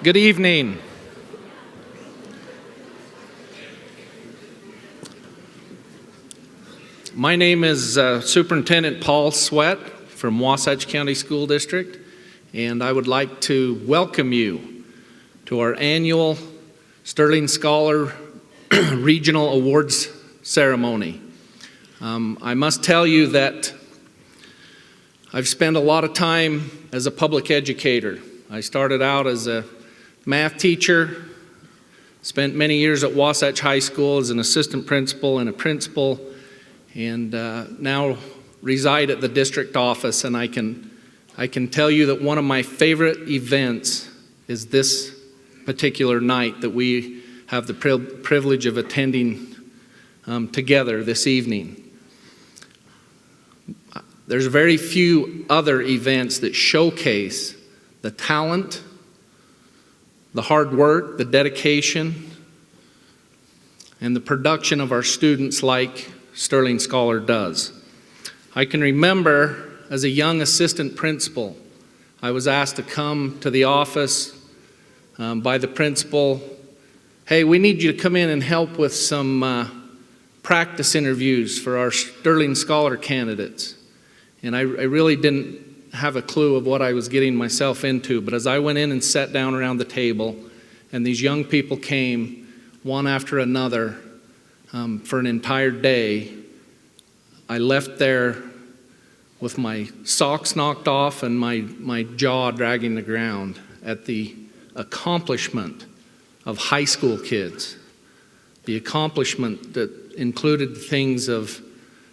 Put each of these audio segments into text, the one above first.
Good evening. My name is Superintendent Paul Sweat from Wasatch County School District, and I would like to welcome you to our annual Sterling Scholar Regional Awards ceremony. I must tell you that I've spent a lot of time as a public educator. I started out as a math teacher, spent many years at Wasatch High School as an assistant principal and a principal, and now reside at the district office. And I can tell you that one of my favorite events is this particular night that we have the privilege of attending together this evening. There's very few other events that showcase the talent, the hard work, the dedication, and the production of our students like Sterling Scholar does. I can remember as a young assistant principal, I was asked to come to the office by the principal. Hey, we need you to come in and help with some practice interviews for our Sterling Scholar candidates. And I really didn't have a clue of what I was getting myself into, but as I went in and sat down around the table, and these young people came one after another for an entire day, I left there with my socks knocked off and my jaw dragging the ground at the accomplishment of high school kids, the accomplishment that included things of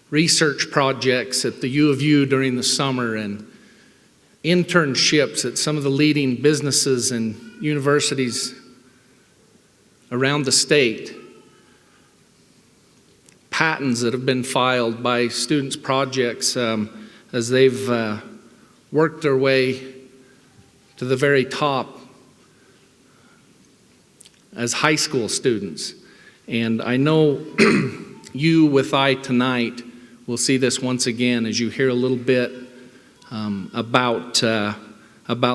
research projects at the U of U during the summer and internships at some of the leading businesses and universities around the state, patents that have been filed by students' projects as they've worked their way to the very top as high school students. And I know you with I tonight will see this once again as you hear a little bit about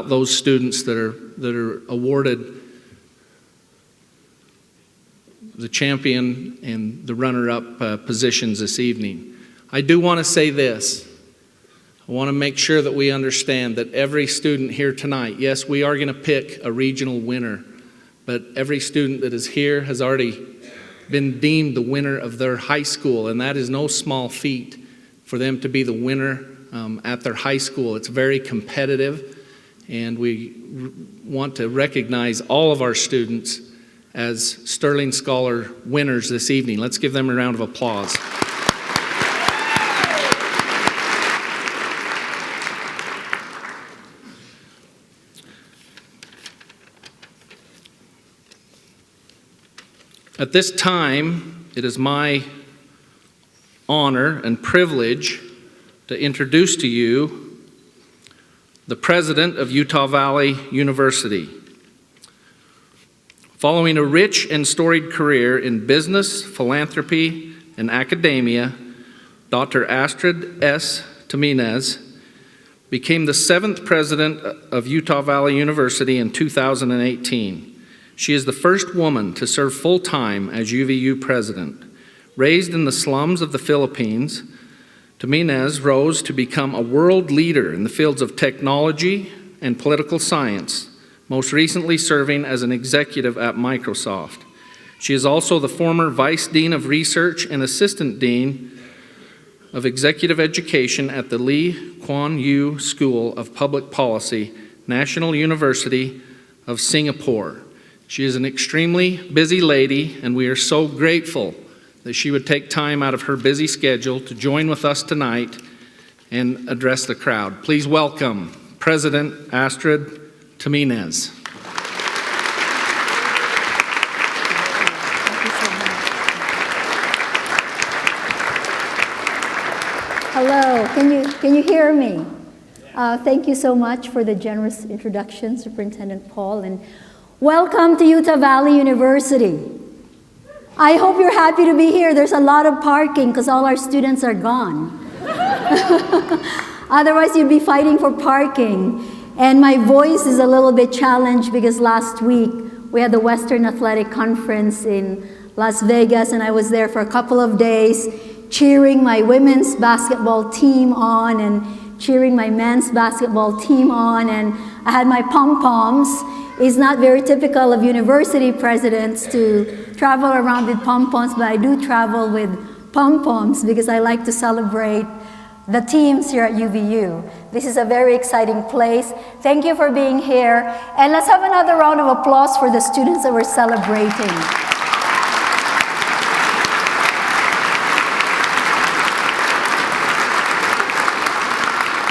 those students that are awarded the champion and the runner-up positions this evening. I do want to say this. I want to make sure that we understand that every student here tonight, yes, we are going to pick a regional winner, but every student that is here has already been deemed the winner of their high school, and that is no small feat for them to be the winner at their high school. It's very competitive, and we want to recognize all of our students as Sterling Scholar winners this evening. Let's give them a round of applause. At this time, it is my honor and privilege to introduce to you the president of Utah Valley University. Following a rich and storied career in business, philanthropy, and academia, Dr. Astrid S. Jimenez became the 7th president of Utah Valley University in 2018. She is the first woman to serve full-time as UVU president. Raised in the slums of the Philippines, Jimenez rose to become a world leader in the fields of technology and political science, most recently serving as an executive at Microsoft. She is also the former Vice Dean of Research and Assistant Dean of Executive Education at the Lee Kuan Yew School of Public Policy, National University of Singapore. She is an extremely busy lady, and we are so grateful that she would take time out of her busy schedule to join with us tonight and address the crowd. Please welcome President Astrid Jimenez. Hello, can you hear me? Thank you so much for the generous introduction, Superintendent Paul, and welcome to Utah Valley University. I hope you're happy to be here. There's a lot of parking because all our students are gone. Otherwise, you'd be fighting for parking. And my voice is a little bit challenged because last week we had the Western Athletic Conference in Las Vegas, and I was there for a couple of days cheering my women's basketball team on and cheering my men's basketball team on, and I had my pom-poms. It's not very typical of university presidents to travel around with pom-poms, but I do travel with pom-poms because I like to celebrate the teams here at UVU. This is a very exciting place. Thank you for being here. And let's have another round of applause for the students that we're celebrating.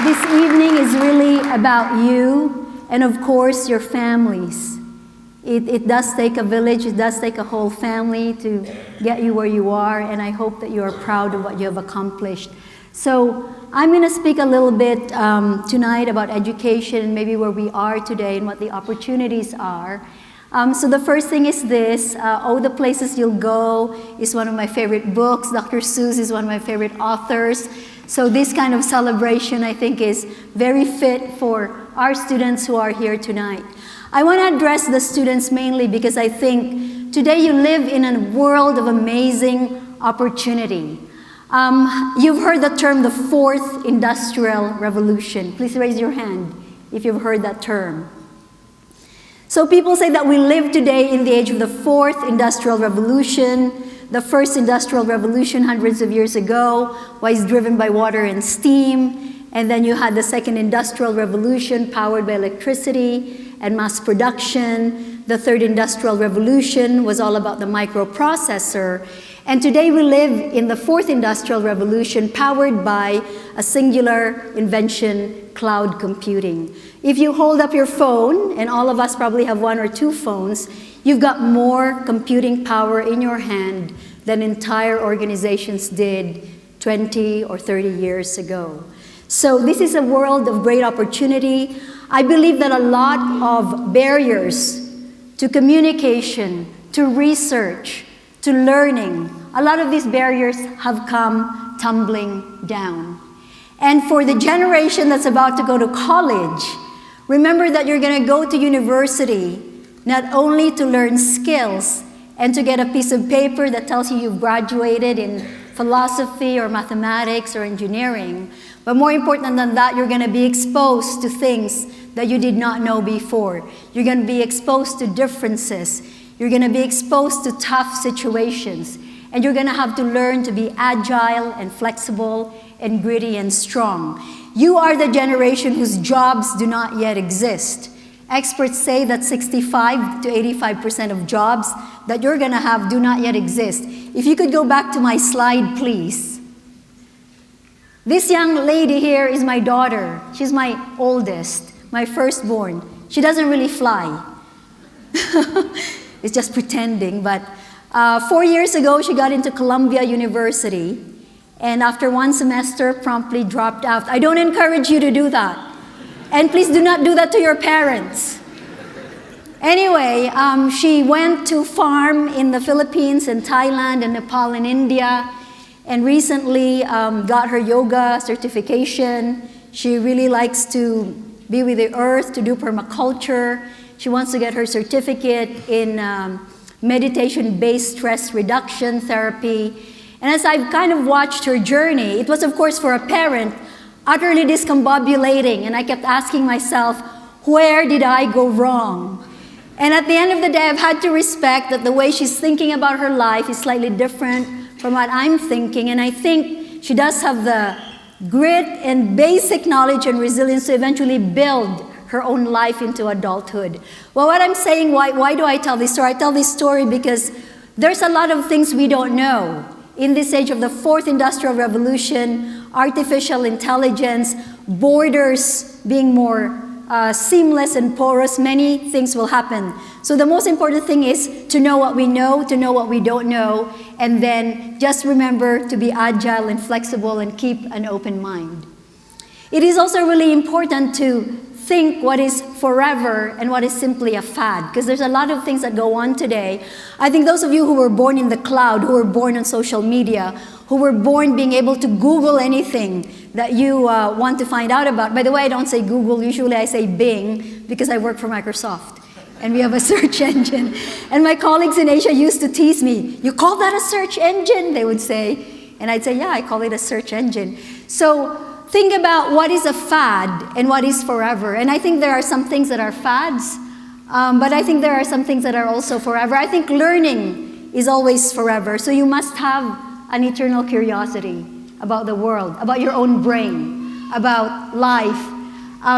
This evening is really about you and, of course, your families. It does take a village, it does take a whole family to get you where you are, and I hope that you are proud of what you have accomplished. So I'm going to speak a little bit tonight about education and maybe where we are today and what the opportunities are. So the first thing is this, Oh, the Places You'll Go is one of my favorite books. Dr. Seuss is one of my favorite authors. So this kind of celebration, I think, is very fit for our students who are here tonight. I want to address the students mainly because I think today you live in a world of amazing opportunity. You've heard the term the fourth industrial revolution. Please raise your hand if you've heard that term. So people say that we live today in the age of the fourth industrial revolution. The first industrial revolution hundreds of years ago was driven by water and steam. And then you had the second industrial revolution powered by electricity and mass production. The third industrial revolution was all about the microprocessor. And today we live in the fourth industrial revolution powered by a singular invention, cloud computing. If you hold up your phone, and all of us probably have one or two phones, you've got more computing power in your hand than entire organizations did 20 or 30 years ago. So this is a world of great opportunity. I believe that a lot of barriers to communication, to research, to learning, a lot of these barriers have come tumbling down. And for the generation that's about to go to college, remember that you're going to go to university not only to learn skills and to get a piece of paper that tells you you've graduated in philosophy or mathematics or engineering, but more important than that, you're going to be exposed to things that you did not know before. You're going to be exposed to differences. You're going to be exposed to tough situations. And you're going to have to learn to be agile and flexible and gritty and strong. You are the generation whose jobs do not yet exist. Experts say that 65 to 85% of jobs that you're going to have do not yet exist. If you could go back to my slide, please. This young lady here is my daughter. She's my oldest, my firstborn. She doesn't really fly. It's just pretending, but 4 years ago, she got into Columbia University, and after one semester, promptly dropped out. I don't encourage you to do that. And please do not do that to your parents. Anyway, she went to farm in the Philippines and Thailand and Nepal and India, and recently got her yoga certification. She really likes to be with the earth, to do permaculture. She wants to get her certificate in meditation-based stress reduction therapy. And as I've kind of watched her journey, it was, of course, for a parent, utterly discombobulating. And I kept asking myself, where did I go wrong? And at the end of the day, I've had to respect that the way she's thinking about her life is slightly different from what I'm thinking. And I think she does have the grit and basic knowledge and resilience to eventually build her own life into adulthood. Well, what I'm saying, why do I tell this story? I tell this story because there's a lot of things we don't know. In this age of the fourth industrial revolution, artificial intelligence, borders being more seamless and porous, many things will happen. So the most important thing is to know what we know, to know what we don't know, and then just remember to be agile and flexible and keep an open mind. It is also really important to think what is forever and what is simply a fad, because there's a lot of things that go on today. I think those of you who were born in the cloud, who were born on social media, who were born being able to Google anything that you want to find out about. By the way, I don't say Google, usually I say Bing, because I work for Microsoft. And we have a search engine. And my colleagues in Asia used to tease me, "You call that a search engine?" They would say. And I'd say, "Yeah, I call it a search engine." So think about what is a fad and what is forever. And I think there are some things that are fads, but I think there are some things that are also forever. I think learning is always forever. So you must have an eternal curiosity about the world, about your own brain, about life.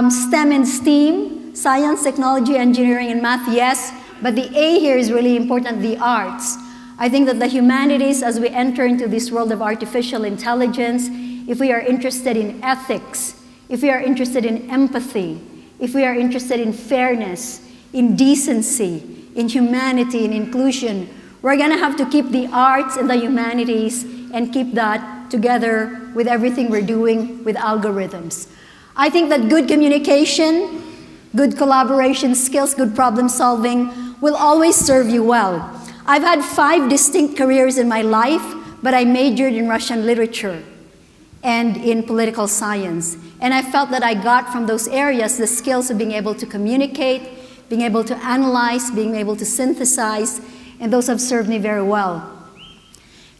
STEM and STEAM, science, technology, engineering, and math, yes, but the A here is really important, the arts. I think that the humanities, as we enter into this world of artificial intelligence, if we are interested in ethics, if we are interested in empathy, if we are interested in fairness, in decency, in humanity, in inclusion, we're going to have to keep the arts and the humanities and keep that together with everything we're doing with algorithms. I think that good communication, good collaboration skills, good problem solving will always serve you well. I've had 5 distinct careers in my life, but I majored in Russian literature and in political science. And I felt that I got from those areas the skills of being able to communicate, being able to analyze, being able to synthesize, and those have served me very well.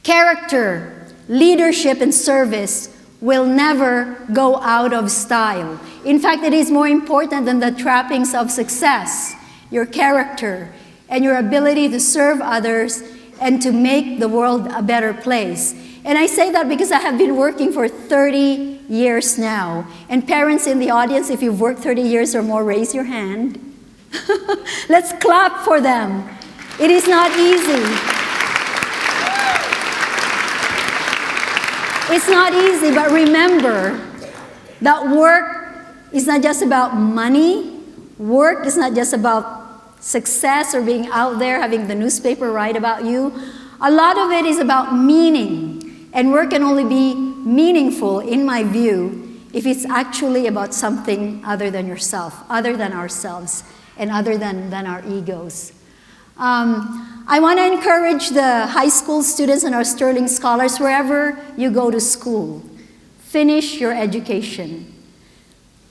Character, leadership, and service will never go out of style. In fact, it is more important than the trappings of success, your character, and your ability to serve others and to make the world a better place. And I say that because I have been working for 30 years now. And parents in the audience, if you've worked 30 years or more, raise your hand. Let's clap for them. It is not easy. It's not easy, but remember that work is not just about money. Work is not just about success or being out there having the newspaper write about you. A lot of it is about meaning. And work can only be meaningful, in my view, if it's actually about something other than yourself, other than ourselves, and other than our egos. I want to encourage the high school students and our Sterling Scholars, wherever you go to school, finish your education.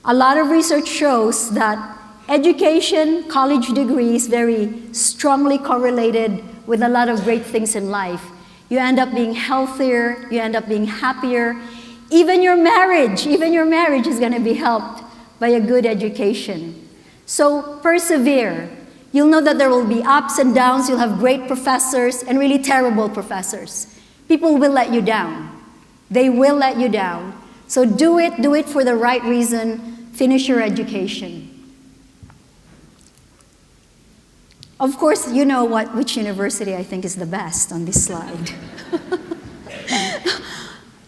A lot of research shows that education, college degree is very strongly correlated with a lot of great things in life. You end up being healthier, you end up being happier. Even your marriage is going to be helped by a good education. So persevere. You'll know that there will be ups and downs. You'll have great professors and really terrible professors. People will let you down. They will let you down. So do it for the right reason. Finish your education. Of course, you know which university I think is the best on this slide.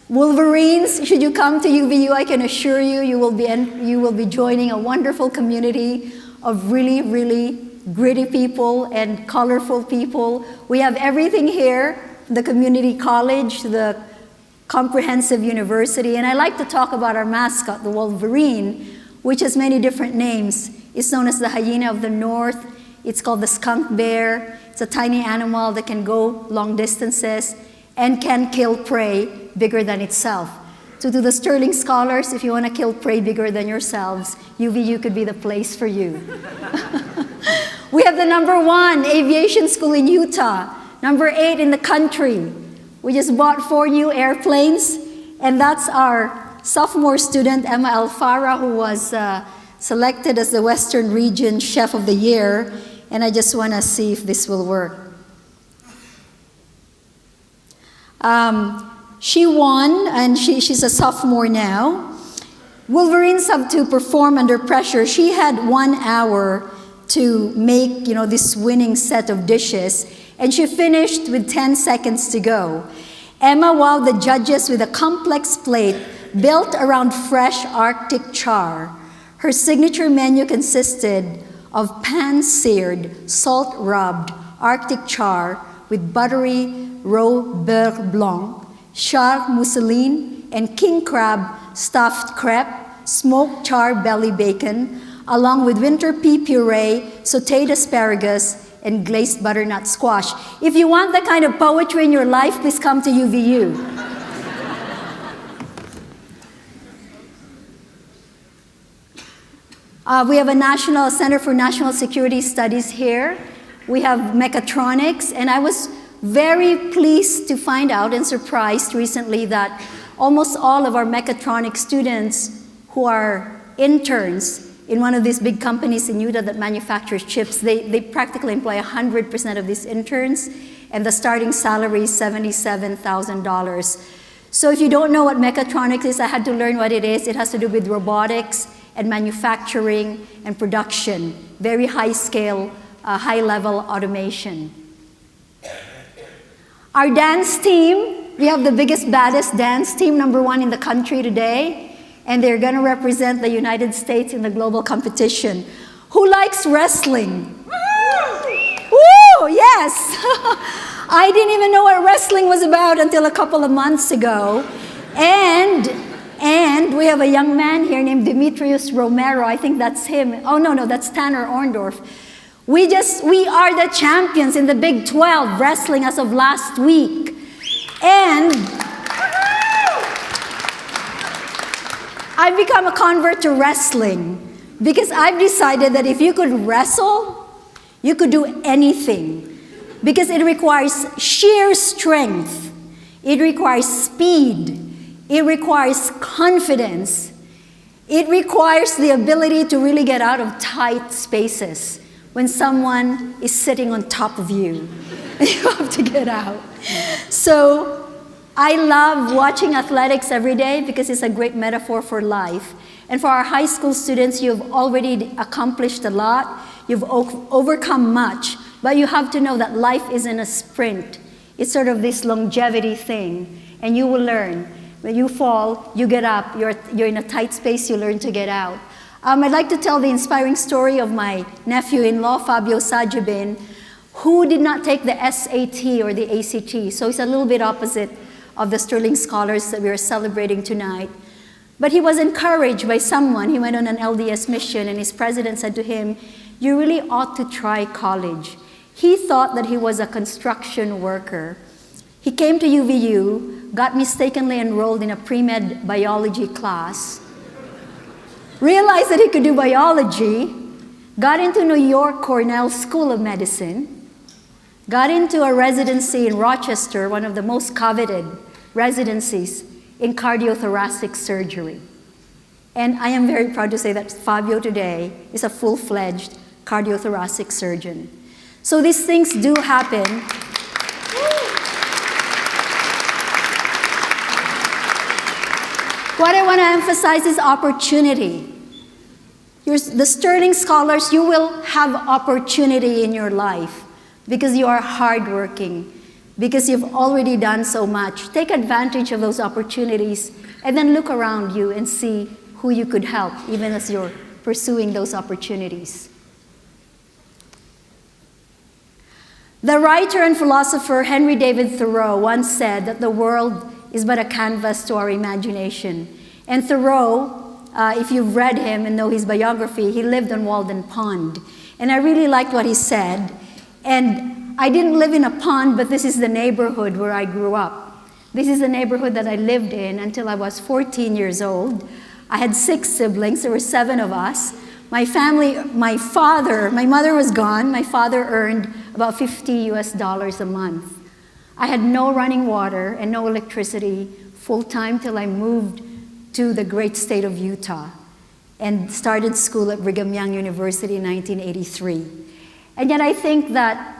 Wolverines, should you come to UVU, I can assure you, you will be joining a wonderful community of really, really gritty people and colorful people. We have everything here, the community college, the comprehensive university, and I like to talk about our mascot, the Wolverine, which has many different names. It's known as the hyena of the north. It's called the skunk bear. It's a tiny animal that can go long distances and can kill prey bigger than itself. So to the Sterling Scholars, if you want to kill prey bigger than yourselves, UVU could be the place for you. We have the #1 aviation school in Utah, #8 in the country. We just bought 4 new airplanes, and that's our sophomore student, Emma Alfara, who was selected as the Western Region Chef of the Year, and I just want to see if this will work. She won, and she's a sophomore now. Wolverines have to perform under pressure. She had 1 hour to make, this winning set of dishes, and she finished with 10 seconds to go. Emma wowed the judges with a complex plate built around fresh Arctic char. Her signature menu consisted of pan-seared, salt-rubbed Arctic char with buttery roe beurre blanc, char mousseline, and king crab stuffed crepe, smoked char belly bacon, along with winter pea puree, sautéed asparagus, and glazed butternut squash. If you want that kind of poetry in your life, please come to UVU. We have a National Center for National Security Studies here. We have mechatronics, and I was very pleased to find out and surprised recently that almost all of our mechatronics students who are interns in one of these big companies in Utah that manufactures chips, they practically employ 100% of these interns, and the starting salary is $77,000. So if you don't know what mechatronics is, I had to learn what it is. It has to do with robotics and manufacturing and production, very high scale, high-level automation. Our dance team, we have the biggest, baddest dance team, #1 in the country today, and they're going to represent the United States in the global competition. Who likes wrestling? Woo! Yes! I didn't even know what wrestling was about until a couple of months ago. And we have a young man here named Demetrius Romero. I think that's him. Oh, no, that's Tanner Orndorff. We are the champions in the Big 12 wrestling as of last week. And I've become a convert to wrestling because I've decided that if you could wrestle, you could do anything. Because it requires sheer strength. It requires speed. It requires confidence. It requires the ability to really get out of tight spaces when someone is sitting on top of you. You have to get out. So I love watching athletics every day because it's a great metaphor for life. And for our high school students, you've already accomplished a lot. You've overcome much. But you have to know that life isn't a sprint. It's sort of this longevity thing. And you will learn. When you fall, you get up. You're in a tight space, you learn to get out. I'd like to tell the inspiring story of my nephew-in-law, Fabio Sajabin, who did not take the SAT or the ACT. So he's a little bit opposite of the Sterling Scholars that we are celebrating tonight. But he was encouraged by someone. He went on an LDS mission, and his president said to him, "You really ought to try college." He thought that he was a construction worker. He came to UVU, got mistakenly enrolled in a pre-med biology class, realized that he could do biology, got into New York Cornell School of Medicine, got into a residency in Rochester, one of the most coveted residencies in cardiothoracic surgery. And I am very proud to say that Fabio today is a full-fledged cardiothoracic surgeon. So these things do happen. What I want to emphasize is opportunity. The Sterling Scholars, you will have opportunity in your life because you are hardworking, because you've already done so much. Take advantage of those opportunities and then look around you and see who you could help, even as you're pursuing those opportunities. The writer and philosopher Henry David Thoreau once said that the world is but a canvas to our imagination. And Thoreau, if you've read him and know his biography, he lived on Walden Pond. And I really liked what he said. And I didn't live in a pond, but this is the neighborhood where I grew up. This is the neighborhood that I lived in until I was 14 years old. I had 6 siblings. There were 7 of us. My family, my mother was gone. My father earned about $50 a month. I had no running water and no electricity full-time till I moved to the great state of Utah and started school at Brigham Young University in 1983. And yet I think that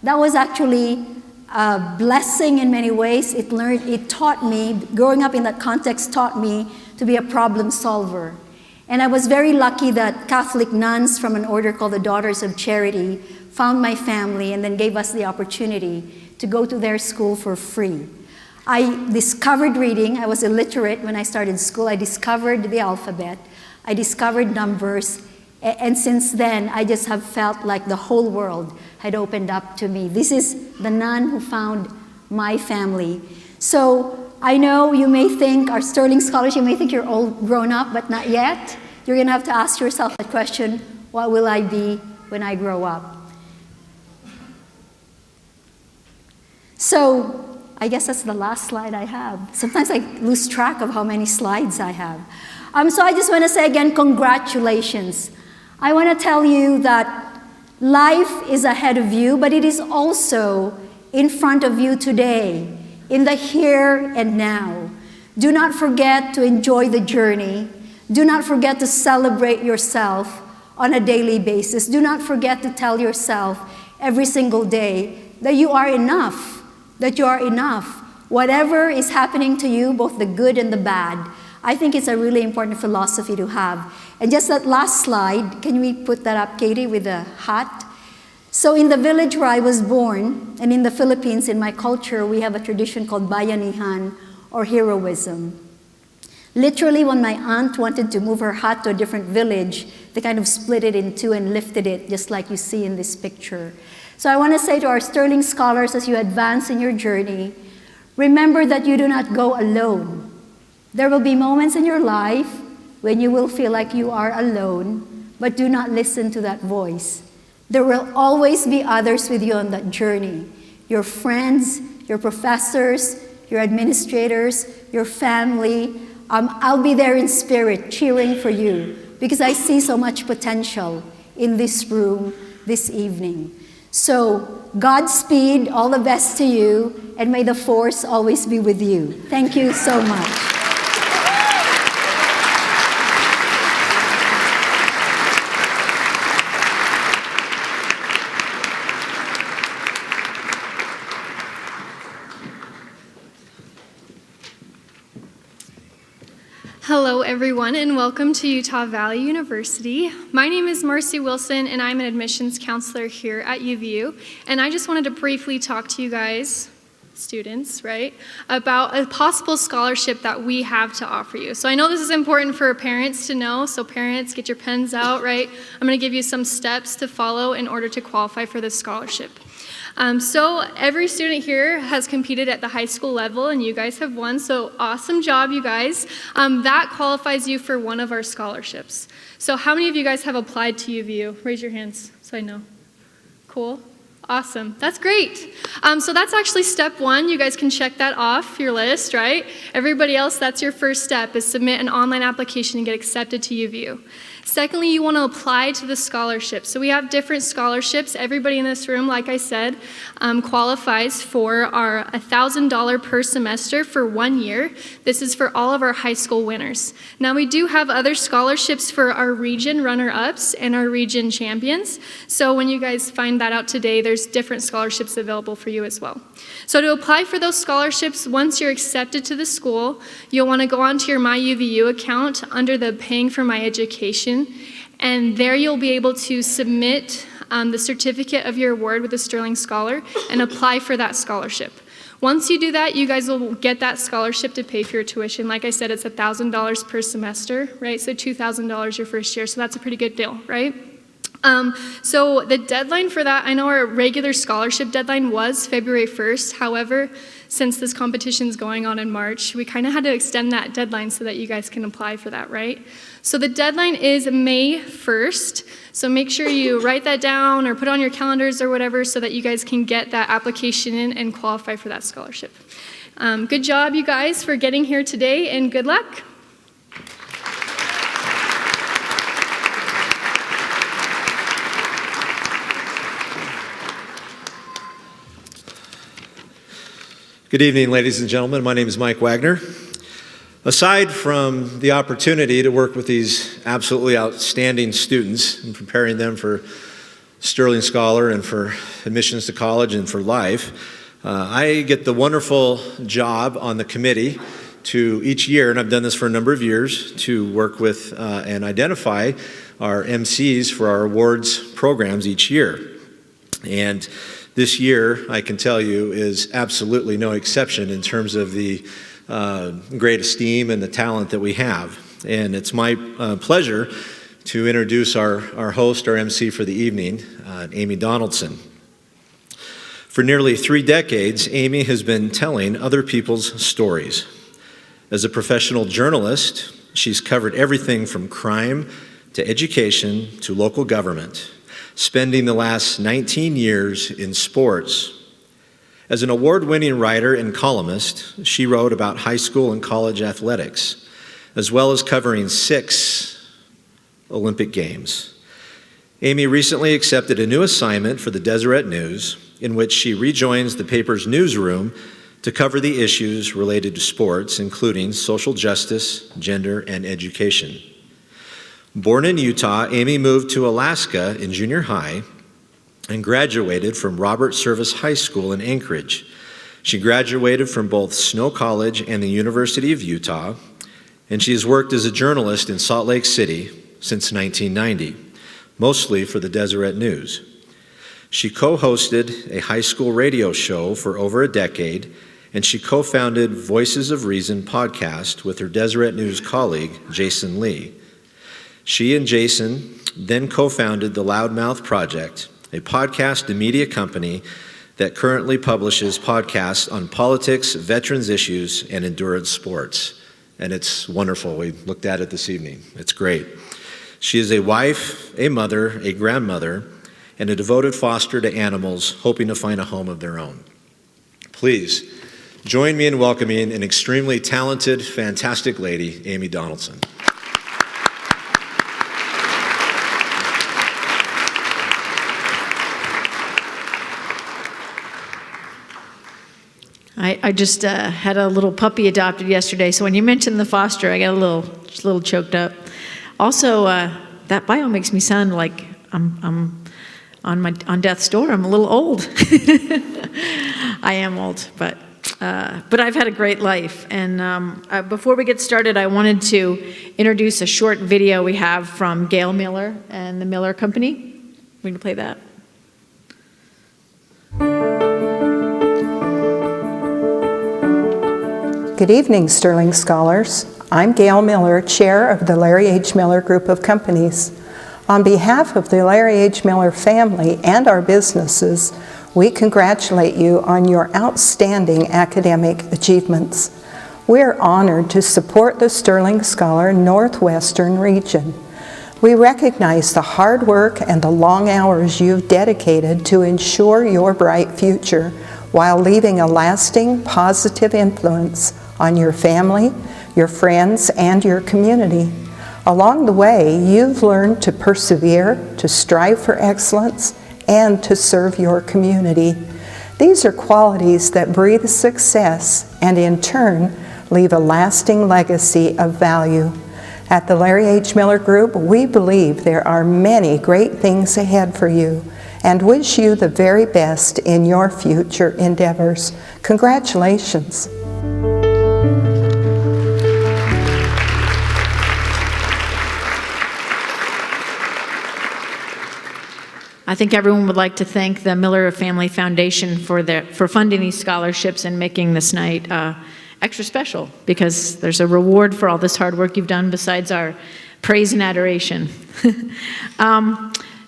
was actually a blessing in many ways. It taught me, growing up in that context taught me to be a problem solver. And I was very lucky that Catholic nuns from an order called the Daughters of Charity found my family and then gave us the opportunity to go to their school for free. I discovered reading. I was illiterate when I started school. I discovered the alphabet. I discovered numbers. And since then, I just have felt like the whole world had opened up to me. This is the nun who found my family. So I know you may think, our Sterling Scholars, you may think you're all grown up, but not yet. You're going to have to ask yourself that question, what will I be when I grow up? So I guess that's the last slide I have. Sometimes I lose track of how many slides I have. So I just want to say again, congratulations. I want to tell you that life is ahead of you, but it is also in front of you today, in the here and now. Do not forget to enjoy the journey. Do not forget to celebrate yourself on a daily basis. Do not forget to tell yourself every single day that you are enough, that you are enough. Whatever is happening to you, both the good and the bad, I think it's a really important philosophy to have. And just that last slide, can we put that up, Katie, with the hat? So in the village where I was born, and in the Philippines, in my culture, we have a tradition called bayanihan, or heroism. Literally, when my aunt wanted to move her hut to a different village, they kind of split it in two and lifted it, just like you see in this picture. So I want to say to our Sterling Scholars, as you advance in your journey, remember that you do not go alone. There will be moments in your life when you will feel like you are alone, but do not listen to that voice. There will always be others with you on that journey. Your friends, your professors, your administrators, your family. I'll be there in spirit cheering for you because I see so much potential in this room this evening. So Godspeed, all the best to you, and may the force always be with you. Thank you so much. Hello, everyone, and welcome to Utah Valley University. My name is Marcy Wilson, and I'm an admissions counselor here at UVU. And I just wanted to briefly talk to you guys, students, right, about a possible scholarship that we have to offer you. So I know this is important for parents to know, so parents, get your pens out, right? I'm going to give you some steps to follow in order to qualify for this scholarship. So every student here has competed at the high school level, and you guys have won, so awesome job, you guys. That qualifies you for one of our scholarships. So how many of you guys have applied to UVU? Raise your hands so I know. Cool. Awesome. That's great. So that's actually step one. You guys can check that off your list, right? Everybody else, that's your first step, is submit an online application and get accepted to UVU. Secondly, you want to apply to the scholarship. So we have different scholarships. Everybody in this room, like I said, qualifies for our $1,000 per semester for 1 year. This is for all of our high school winners. Now we do have other scholarships for our region runner-ups and our region champions. So when you guys find that out today, there's different scholarships available for you as well. So to apply for those scholarships, once you're accepted to the school, you'll want to go onto your MyUVU account under the Paying for My Education, and there you'll be able to submit the certificate of your award with a Sterling Scholar and apply for that scholarship. Once you do that, you guys will get that scholarship to pay for your tuition. Like I said, it's $1,000 per semester, right? So $2,000 your first year, so that's a pretty good deal, right? So the deadline for that, I know our regular scholarship deadline was February 1st. However, since this competition is going on in March, we kind of had to extend that deadline so that you guys can apply for that, right? So the deadline is May 1st. So make sure you write that down or put it on your calendars or whatever so that you guys can get that application in and qualify for that scholarship. Good job, you guys, for getting here today, and good luck. Good evening, ladies and gentlemen. My name is Mike Wagner. Aside from the opportunity to work with these absolutely outstanding students and preparing them for Sterling Scholar and for admissions to college and for life, I get the wonderful job on the committee to each year, and I've done this for a number of years, to work with and identify our MCs for our awards programs each year. And this year, I can tell you, is absolutely no exception in terms of the great esteem and the talent that we have. And it's my pleasure to introduce our host, our MC for the evening, Amy Donaldson. For nearly 3 decades, Amy has been telling other people's stories. As a professional journalist, she's covered everything from crime to education to local government, spending the last 19 years in sports. As an award-winning writer and columnist, she wrote about high school and college athletics, as well as covering 6 Olympic Games. Amy recently accepted a new assignment for the Deseret News, in which she rejoins the paper's newsroom to cover the issues related to sports, including social justice, gender, and education. Born in Utah, Amy moved to Alaska in junior high and graduated from Robert Service High School in Anchorage. She graduated from both Snow College and the University of Utah, and she has worked as a journalist in Salt Lake City since 1990, mostly for the Deseret News. She co-hosted a high school radio show for over a decade, and she co-founded Voices of Reason podcast with her Deseret News colleague, Jason Lee. She and Jason then co-founded the Loudmouth Project, a podcast and media company that currently publishes podcasts on politics, veterans issues, and endurance sports. And it's wonderful. We looked at it this evening. It's great. She is a wife, a mother, a grandmother, and a devoted foster to animals, hoping to find a home of their own. Please join me in welcoming an extremely talented, fantastic lady, Amy Donaldson. I just had a little puppy adopted yesterday, so when you mentioned the foster, I got a little choked up. Also, that bio makes me sound like I'm on death's door. I'm a little old. I am old, but I've had a great life. And before we get started, I wanted to introduce a short video we have from Gail Miller and the Miller Company. We can play that. Good evening, Sterling Scholars. I'm Gail Miller, Chair of the Larry H. Miller Group of Companies. On behalf of the Larry H. Miller family and our businesses, we congratulate you on your outstanding academic achievements. We're honored to support the Sterling Scholar Northwestern region. We recognize the hard work and the long hours you've dedicated to ensure your bright future while leaving a lasting positive influence on your family, your friends, and your community. Along the way, you've learned to persevere, to strive for excellence, and to serve your community. These are qualities that breathe success and in turn leave a lasting legacy of value. At the Larry H. Miller Group, we believe there are many great things ahead for you and wish you the very best in your future endeavors. Congratulations. I think everyone would like to thank the Miller Family Foundation for funding these scholarships and making this night extra special, because there's a reward for all this hard work you've done besides our praise and adoration.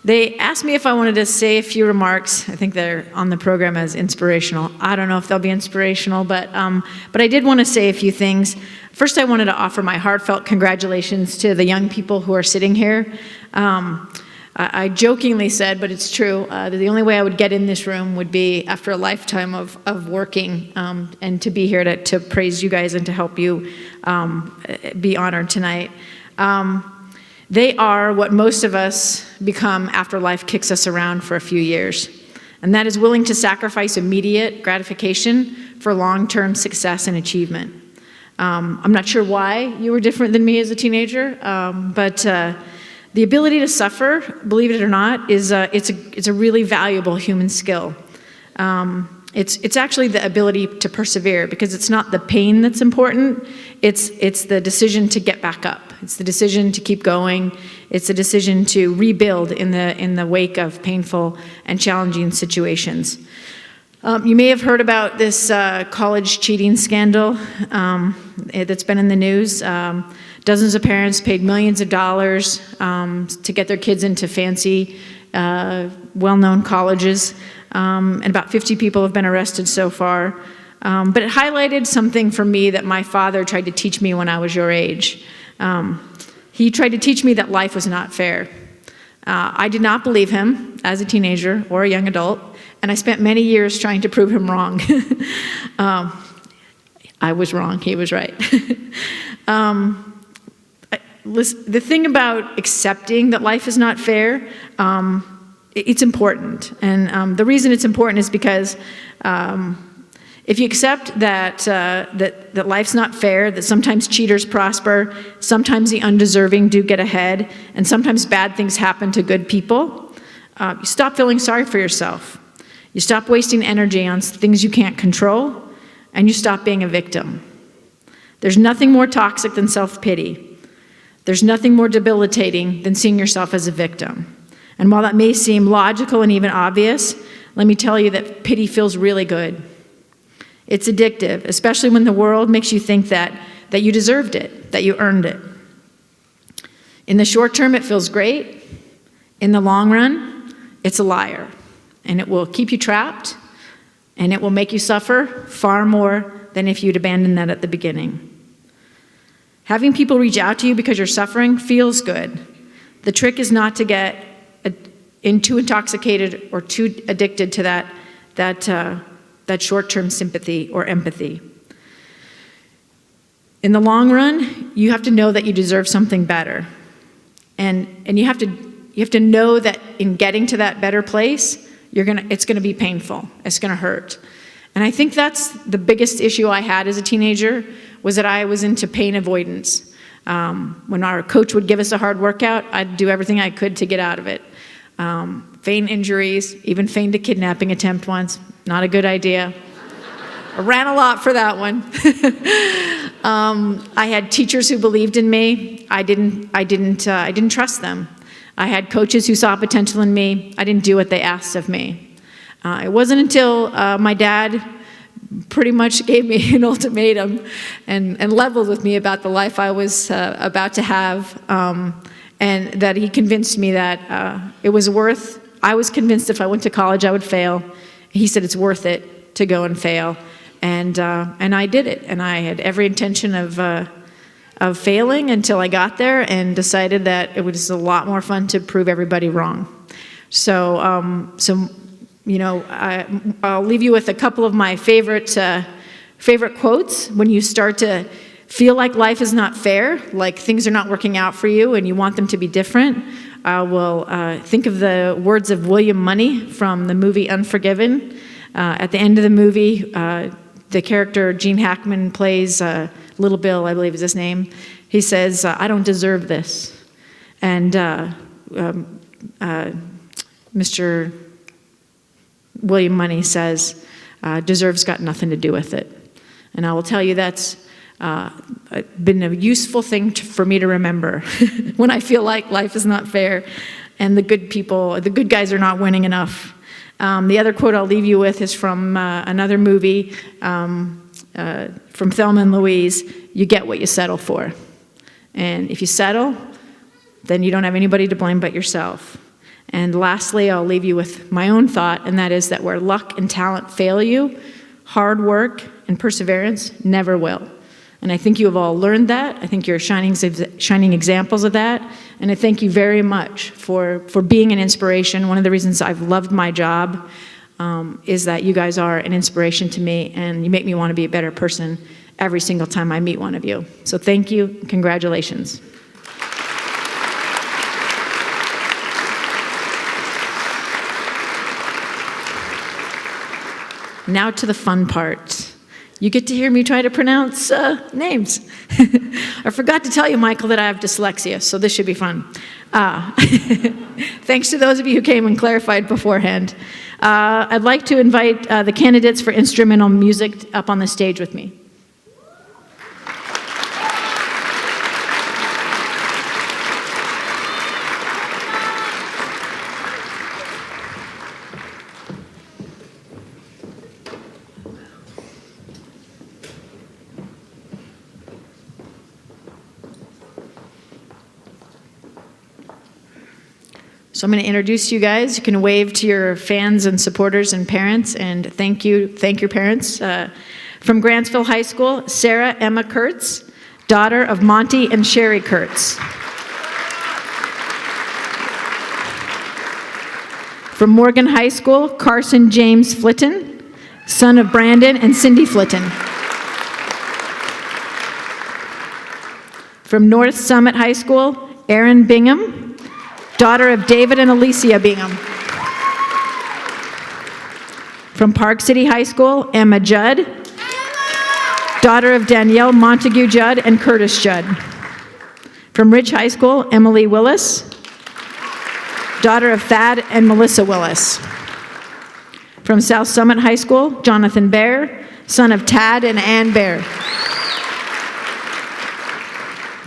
They asked me if I wanted to say a few remarks. I think they're on the program as inspirational. I don't know if they'll be inspirational, but I did want to say a few things. First, I wanted to offer my heartfelt congratulations to the young people who are sitting here. I jokingly said, but it's true, that the only way I would get in this room would be after a lifetime of working, and to be here to praise you guys and to help you be honored tonight. They are what most of us become after life kicks us around for a few years, and that is willing to sacrifice immediate gratification for long-term success and achievement. I'm not sure why you were different than me as a teenager, but the ability to suffer, believe it or not, is it's a really valuable human skill. It's actually the ability to persevere, because it's not the pain that's important. It's the decision to get back up. It's the decision to keep going. It's the decision to rebuild in the wake of painful and challenging situations. You may have heard about this college cheating scandal that's been in the news. Dozens of parents paid millions of dollars to get their kids into fancy, well-known colleges, and about 50 people have been arrested so far. But it highlighted something for me that my father tried to teach me when I was your age. He tried to teach me that life was not fair. I did not believe him as a teenager or a young adult, and I spent many years trying to prove him wrong. I was wrong, he was right. the thing about accepting that life is not fair, it's important. And the reason it's important is because if you accept that life's not fair, that sometimes cheaters prosper, sometimes the undeserving do get ahead, and sometimes bad things happen to good people, you stop feeling sorry for yourself. You stop wasting energy on things you can't control, and you stop being a victim. There's nothing more toxic than self-pity. There's nothing more debilitating than seeing yourself as a victim. And while that may seem logical and even obvious, let me tell you that pity feels really good. It's addictive, especially when the world makes you think that you deserved it, that you earned it. In the short term, it feels great. In the long run, it's a liar. And it will keep you trapped, and it will make you suffer far more than if you'd abandoned that at the beginning. Having people reach out to you because you're suffering feels good. The trick is not to get too intoxicated or too addicted to that short-term sympathy or empathy. In the long run, you have to know that you deserve something better. And you have to know that in getting to that better place, it's gonna be painful. It's gonna hurt. And I think that's the biggest issue I had as a teenager, was that I was into pain avoidance. When our coach would give us a hard workout, I'd do everything I could to get out of it. Feigned injuries, even feigned a kidnapping attempt once. Not a good idea. I ran a lot for that one. I had teachers who believed in me. I didn't trust them. I had coaches who saw potential in me. I didn't do what they asked of me. It wasn't until my dad pretty much gave me an ultimatum and leveled with me about the life I was about to have, and that he convinced me that it was I was convinced if I went to college I would fail. He said it's worth it to go and fail. And I did it. And I had every intention of failing until I got there and decided that it was a lot more fun to prove everybody wrong. So I'll leave you with a couple of my favorite quotes. When you start to feel like life is not fair, like things are not working out for you and you want them to be different, think of the words of William Money from the movie Unforgiven. At the end of the movie, the character Gene Hackman plays, Little Bill, I believe is his name. He says, I don't deserve this. And Mr. William Money says, deserve's got nothing to do with it. And I will tell you that's been a useful thing for me to remember when I feel like life is not fair and the good guys are not winning enough. The other quote I'll leave you with is from another movie, from Thelma and Louise, you get what you settle for. And if you settle, then you don't have anybody to blame but yourself. And lastly, I'll leave you with my own thought, and that is that where luck and talent fail you, hard work and perseverance never will. And I think you have all learned that. I think you're shining examples of that. And I thank you very much for being an inspiration. One of the reasons I've loved my job is that you guys are an inspiration to me, and you make me want to be a better person every single time I meet one of you. So thank you. Congratulations. Now to the fun part. You get to hear me try to pronounce names. I forgot to tell you, Michael, that I have dyslexia, so this should be fun. Thanks to those of you who came and clarified beforehand. I'd like to invite the candidates for instrumental music up on the stage with me. So I'm going to introduce you guys. You can wave to your fans and supporters and parents, and thank your parents. From Grantsville High School, Sarah Emma Kurtz, daughter of Monty and Sherry Kurtz. From Morgan High School, Carson James Flitton, son of Brandon and Cindy Flitton. From North Summit High School, Erin Bingham, daughter of David and Alicia Bingham. From Park City High School, Emma Judd, daughter of Danielle Montague Judd and Curtis Judd. From Ridge High School, Emily Willis, daughter of Thad and Melissa Willis. From South Summit High School, Jonathan Baer, son of Tad and Ann Baer.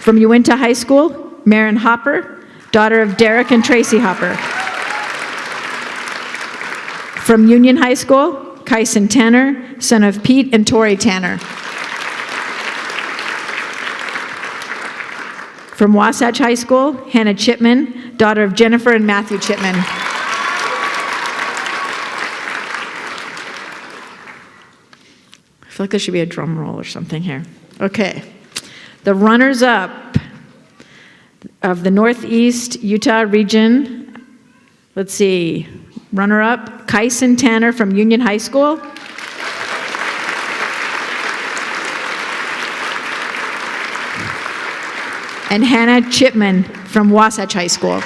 From Uinta High School, Marin Hopper, daughter of Derek and Tracy Hopper. From Union High School, Kyson Tanner, son of Pete and Tori Tanner. From Wasatch High School, Hannah Chipman, daughter of Jennifer and Matthew Chipman. I feel like there should be a drum roll or something here. Okay. The runners-up of the Northeast Utah region, let's see, runner-up, Kyson Tanner from Union High School. And Hannah Chipman from Wasatch High School.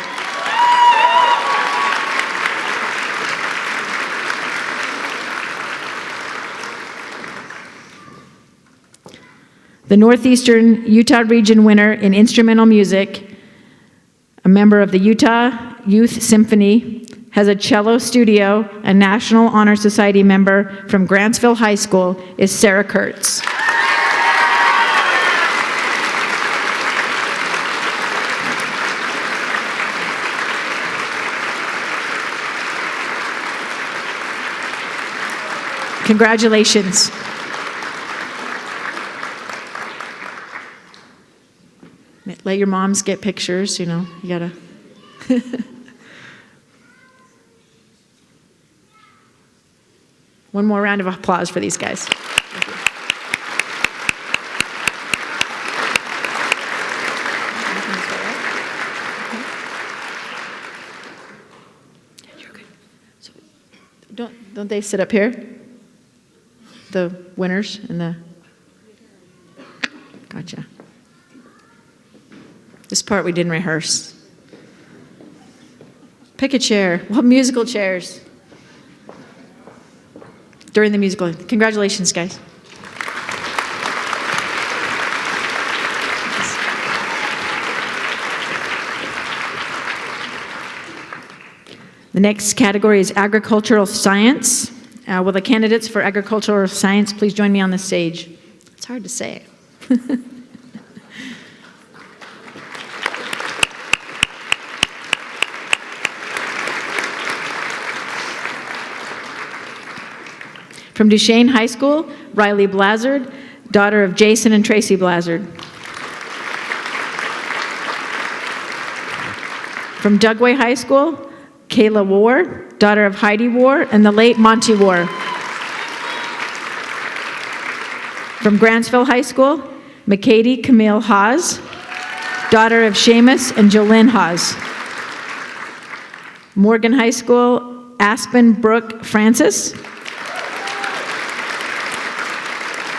The Northeastern Utah Region winner in instrumental music, a member of the Utah Youth Symphony, has a cello studio, a National Honor Society member from Grantsville High School, is Sarah Kurtz. Congratulations. Let your moms get pictures, you know, you gotta. One more round of applause for these guys. You're good. So, don't they sit up here? The winners and the. Gotcha. This part we didn't rehearse. Pick a chair. We'll have musical chairs during the musical. Congratulations, guys. The next category is agricultural science. Will the candidates for agricultural science please join me on the stage? It's hard to say. From Duchesne High School, Riley Blazard, daughter of Jason and Tracy Blazard. From Dugway High School, Kayla War, daughter of Heidi War and the late Monty War. From Grantsville High School, McKady Camille Haas, daughter of Seamus and Jolynn Haas. Morgan High School, Aspen Brooke Francis,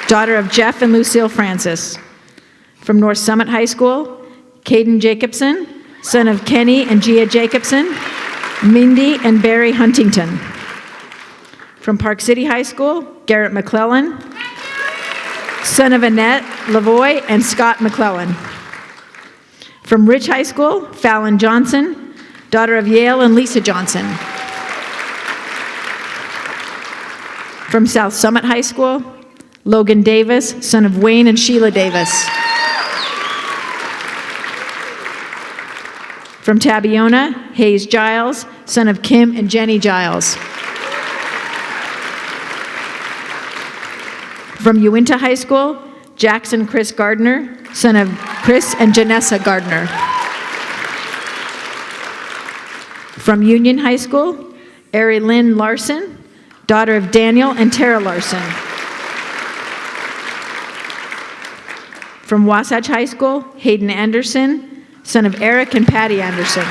daughter of Jeff and Lucille Francis. From North Summit High School, Caden Jacobson, son of Kenny and Gia Jacobson, Mindy and Barry Huntington. From Park City High School, Garrett McClellan, son of Annette Lavoie and Scott McClellan. From Ridge High School, Fallon Johnson, daughter of Yale and Lisa Johnson. From South Summit High School, Logan Davis, son of Wayne and Sheila Davis. From Tabiona, Hayes Giles, son of Kim and Jenny Giles. From Uinta High School, Jackson Chris Gardner, son of Chris and Janessa Gardner. From Union High School, Ari Lynn Larson, daughter of Daniel and Tara Larson. From Wasatch High School, Hayden Anderson, son of Eric and Patty Anderson.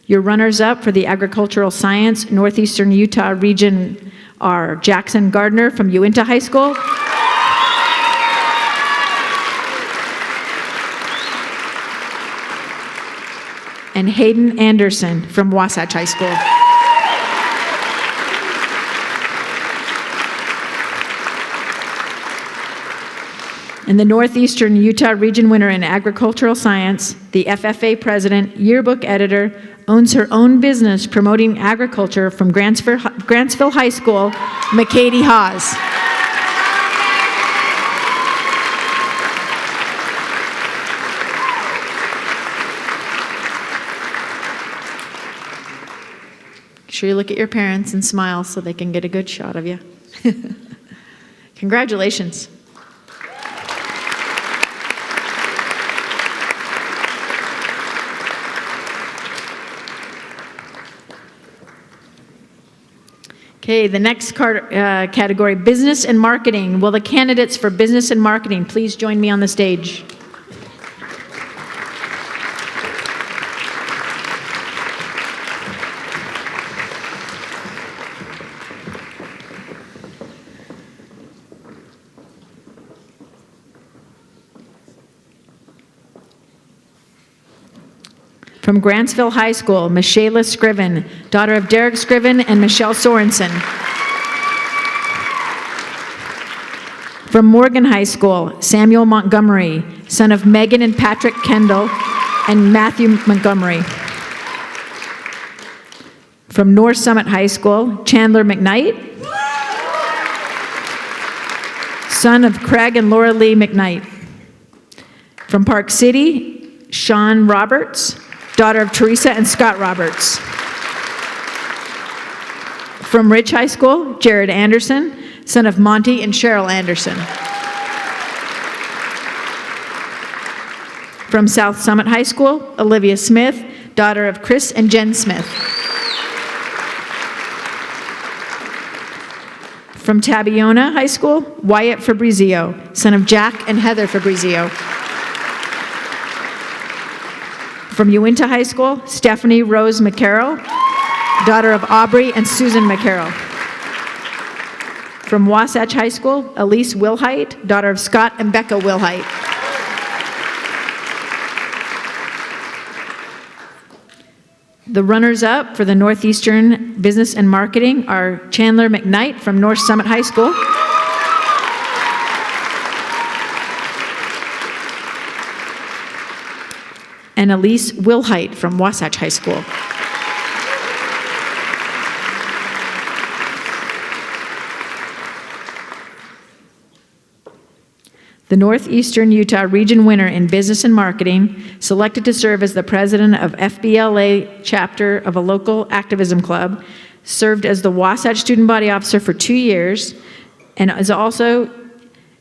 Your runners-up for the Agricultural Science Northeastern Utah region are Jackson Gardner from Uinta High School, and Hayden Anderson from Wasatch High School. And the Northeastern Utah Region winner in agricultural science, the FFA president, yearbook editor, owns her own business promoting agriculture from Grantsville High School, McCady Haas. Make sure you look at your parents and smile so they can get a good shot of you. Congratulations. Okay, the next category, business and marketing. Will the candidates for business and marketing please join me on the stage? From Grantsville High School, Michaela Scriven, daughter of Derek Scriven and Michelle Sorensen. From Morgan High School, Samuel Montgomery, son of Megan and Patrick Kendall and Matthew Montgomery. From North Summit High School, Chandler McKnight, son of Craig and Laura Lee McKnight. From Park City, Sean Roberts, daughter of Teresa and Scott Roberts. From Ridge High School, Jared Anderson, son of Monty and Cheryl Anderson. From South Summit High School, Olivia Smith, daughter of Chris and Jen Smith. From Tabiona High School, Wyatt Fabrizio, son of Jack and Heather Fabrizio. From Uinta High School, Stephanie Rose McCarroll, daughter of Aubrey and Susan McCarroll. From Wasatch High School, Elise Wilhite, daughter of Scott and Becca Wilhite. The runners-up for the Northeastern Business and Marketing are Chandler McKnight from North Summit High School, and Elise Wilhite from Wasatch High School. The Northeastern Utah Region winner in Business and Marketing, selected to serve as the president of FBLA chapter of a local activism club, served as the Wasatch Student Body Officer for 2 years, and is also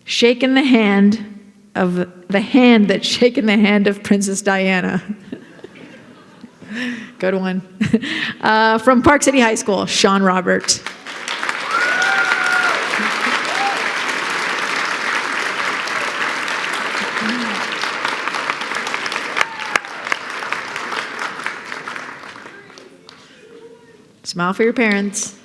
shaken the hand that's shaken the hand of Princess Diana. Good one. From Park City High School, Sean Robert. Smile for your parents.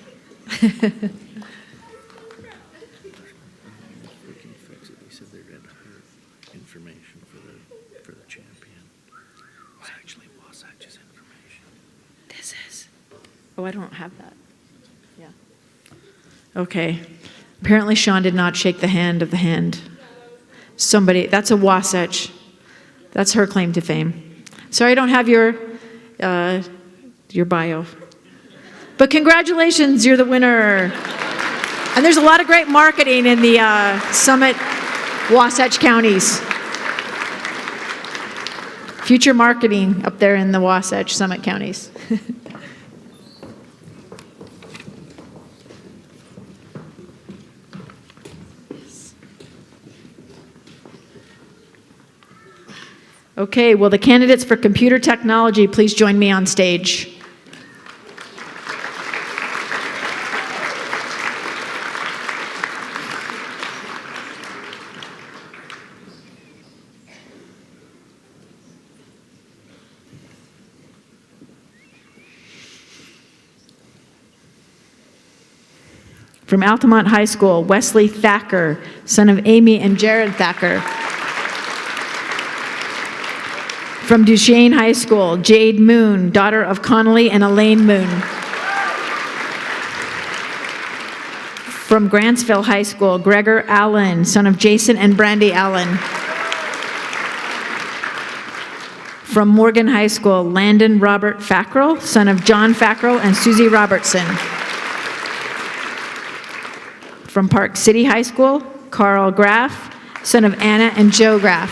Oh, I don't have that. Yeah. Okay. Apparently Sean did not shake the hand of the hand. Somebody, that's a Wasatch. That's her claim to fame. Sorry I don't have your bio. But congratulations, you're the winner. And there's a lot of great marketing in the Summit, Wasatch counties. Future marketing up there in the Wasatch Summit counties. Okay, will the candidates for computer technology please join me on stage? From Altamont High School, Wesley Thacker, son of Amy and Jared Thacker. From Duchesne High School, Jade Moon, daughter of Connolly and Elaine Moon. From Grantsville High School, Gregor Allen, son of Jason and Brandy Allen. From Morgan High School, Landon Robert Fackrell, son of John Fackrell and Susie Robertson. From Park City High School, Carl Graff, son of Anna and Joe Graff.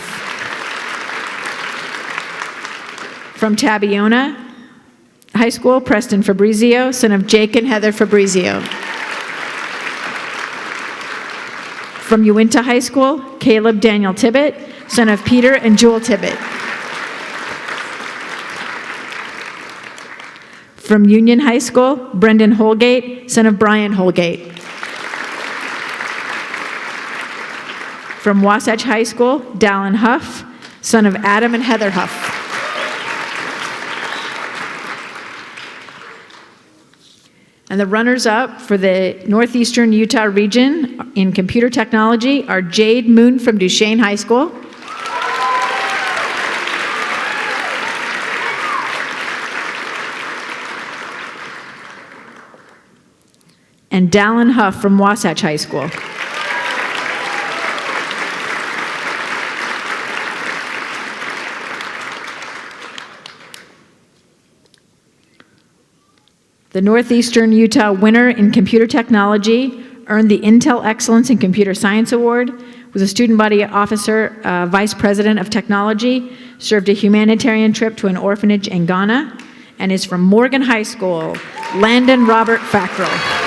From Tabiona High School, Preston Fabrizio, son of Jake and Heather Fabrizio. From Uinta High School, Caleb Daniel Tibbet, son of Peter and Jewel Tibbet. From Union High School, Brendan Holgate, son of Brian Holgate. From Wasatch High School, Dallin Huff, son of Adam and Heather Huff. And the runners-up for the Northeastern Utah region in computer technology are Jade Moon from Duchesne High School, and Dallin Huff from Wasatch High School. The Northeastern Utah winner in computer technology earned the Intel Excellence in Computer Science Award, was a student body officer, vice president of technology, served a humanitarian trip to an orphanage in Ghana, and is from Morgan High School, Landon Robert Fackrell.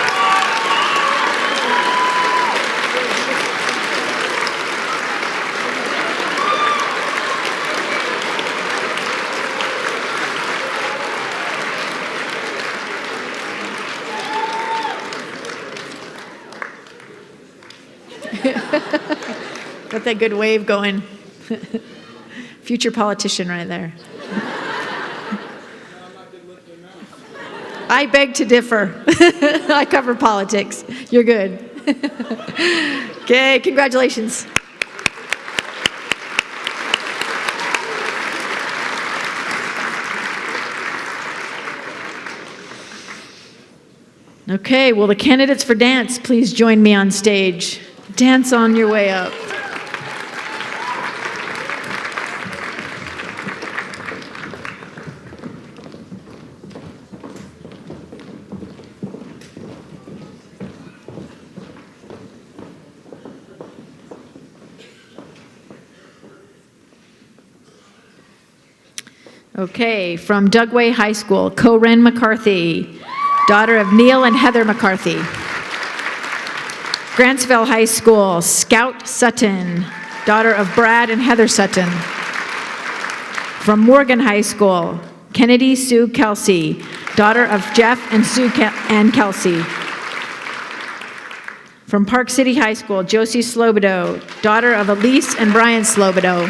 Got that good wave going. Future politician right there. I beg to differ. I cover politics. You're good. Okay, congratulations. Okay, will the candidates for dance please join me on stage? Dance on your way up. Okay, from Dugway High School, Corinne McCarthy, daughter of Neil and Heather McCarthy. Grantsville High School, Scout Sutton, daughter of Brad and Heather Sutton. From Morgan High School, Kennedy Sue Kelsey, daughter of Jeff and Sue and Kelsey. From Park City High School, Josie Slobodo, daughter of Elise and Brian Slobodo.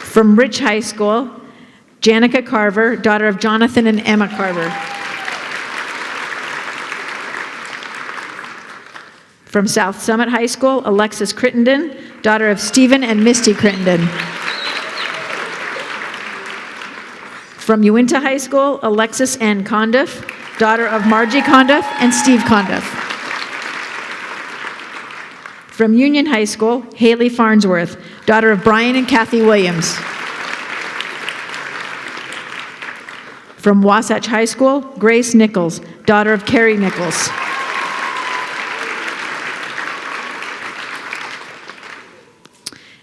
From Rich High School, Janica Carver, daughter of Jonathan and Emma Carver. From South Summit High School, Alexis Crittenden, daughter of Stephen and Misty Crittenden. From Uinta High School, Alexis Ann Condiff, daughter of Margie Condiff and Steve Condiff. From Union High School, Haley Farnsworth, daughter of Brian and Kathy Williams. From Wasatch High School, Grace Nichols, daughter of Carrie Nichols.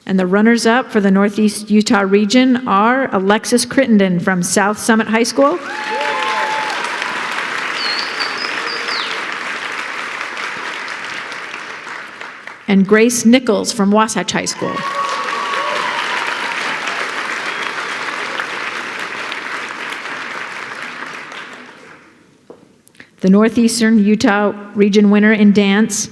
And the runners-up for the Northeast Utah region are Alexis Crittenden from South Summit High School, and Grace Nichols from Wasatch High School. The Northeastern Utah region winner in dance,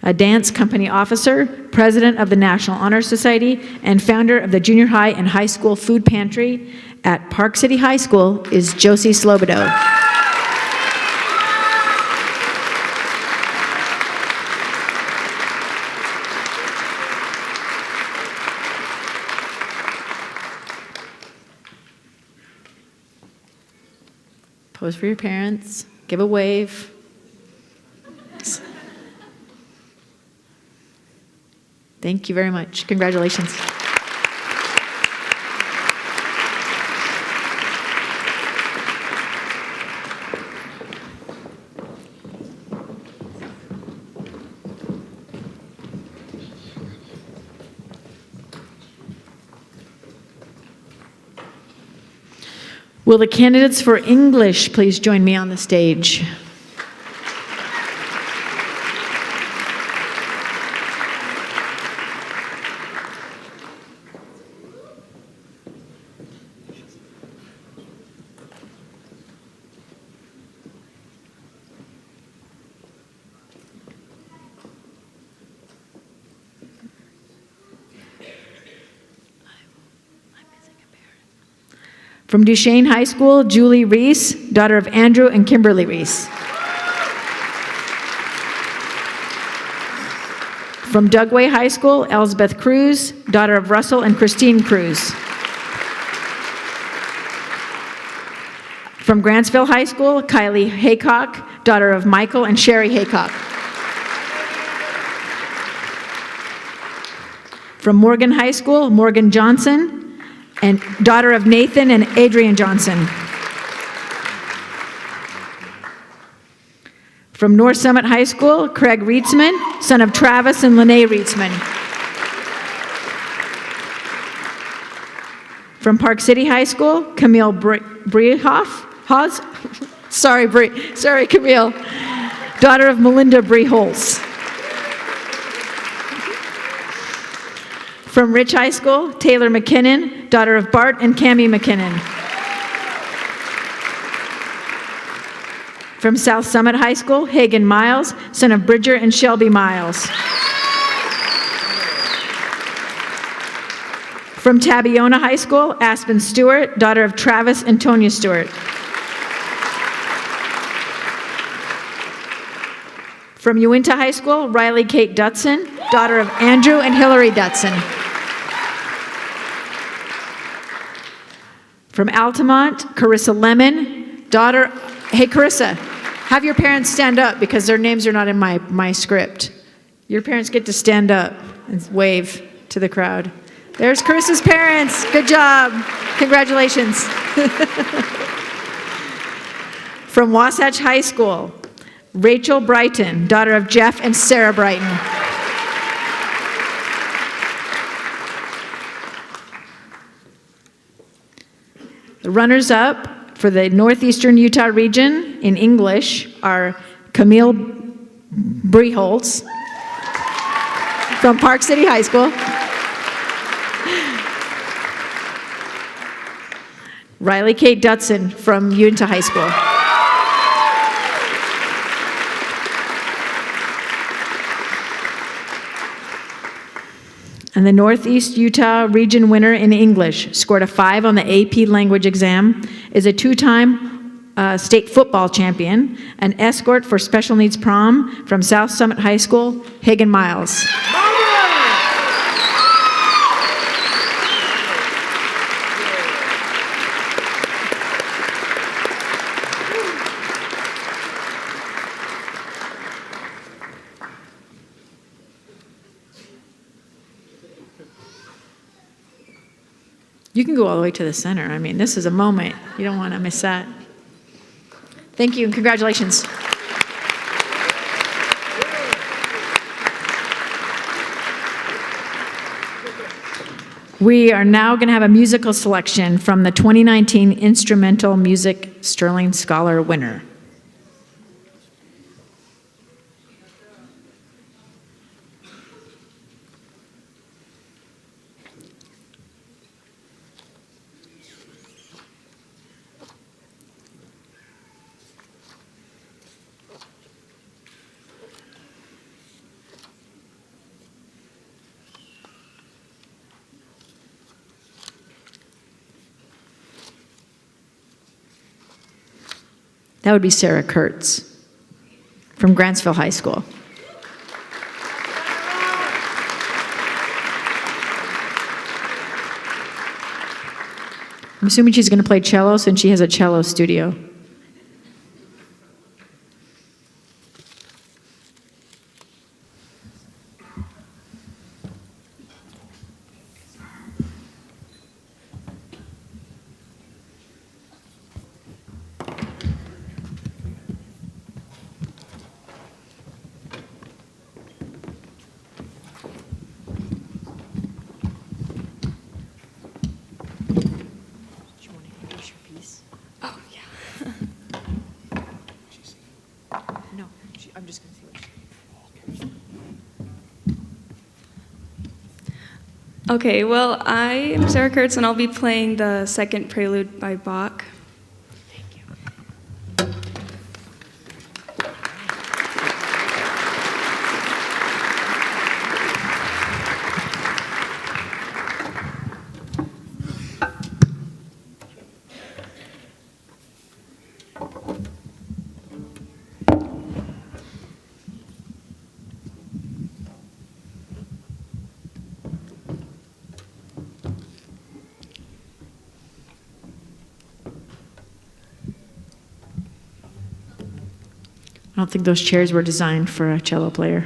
a dance company officer, president of the National Honor Society, and founder of the junior high and high school food pantry at Park City High School is Josie Slobodo. Pose for your parents. Give a wave. Thank you very much. Congratulations. Will the candidates for English please join me on the stage? From Duchesne High School, Julie Reese, daughter of Andrew and Kimberly Reese. From Dugway High School, Elsbeth Cruz, daughter of Russell and Christine Cruz. From Grantsville High School, Kylie Haycock, daughter of Michael and Sherry Haycock. From Morgan High School, Morgan Johnson, and daughter of Nathan and Adrian Johnson. From North Summit High School, Craig Rietzman, son of Travis and Lene Rietzman. From Park City High School, Camille Sorry, Camille. Daughter of Melinda Breholz. From Rich High School, Taylor McKinnon, daughter of Bart and Cammie McKinnon. From South Summit High School, Hagan Miles, son of Bridger and Shelby Miles. From Tabiona High School, Aspen Stewart, daughter of Travis and Tonya Stewart. From Uinta High School, Riley Kate Dutson, daughter of Andrew and Hillary Dutson. From Altamont, Carissa Lemon, daughter, hey Carissa, have your parents stand up because their names are not in my script. Your parents get to stand up and wave to the crowd. There's Carissa's parents, good job, congratulations. From Wasatch High School, Rachel Brighton, daughter of Jeff and Sarah Brighton. The runners-up for the Northeastern Utah region in English are Camille Breholz from Park City High School, Riley Kate Dutson from Uinta High School. And the Northeast Utah region winner in English, scored a 5 on the AP language exam, is a 2-time state football champion, an escort for special needs prom from South Summit High School, Hagan Miles. You can go all the way to the center. I mean, this is a moment. You don't want to miss that. Thank you and congratulations. We are now going to have a musical selection from the 2019 Instrumental Music Sterling Scholar winner. That would be Sarah Kurtz from Grantsville High School. I'm assuming she's going to play cello since she has a cello studio. Okay, well, I am Sarah Kurtz, and I'll be playing the second prelude by Bach. I don't think those chairs were designed for a cello player.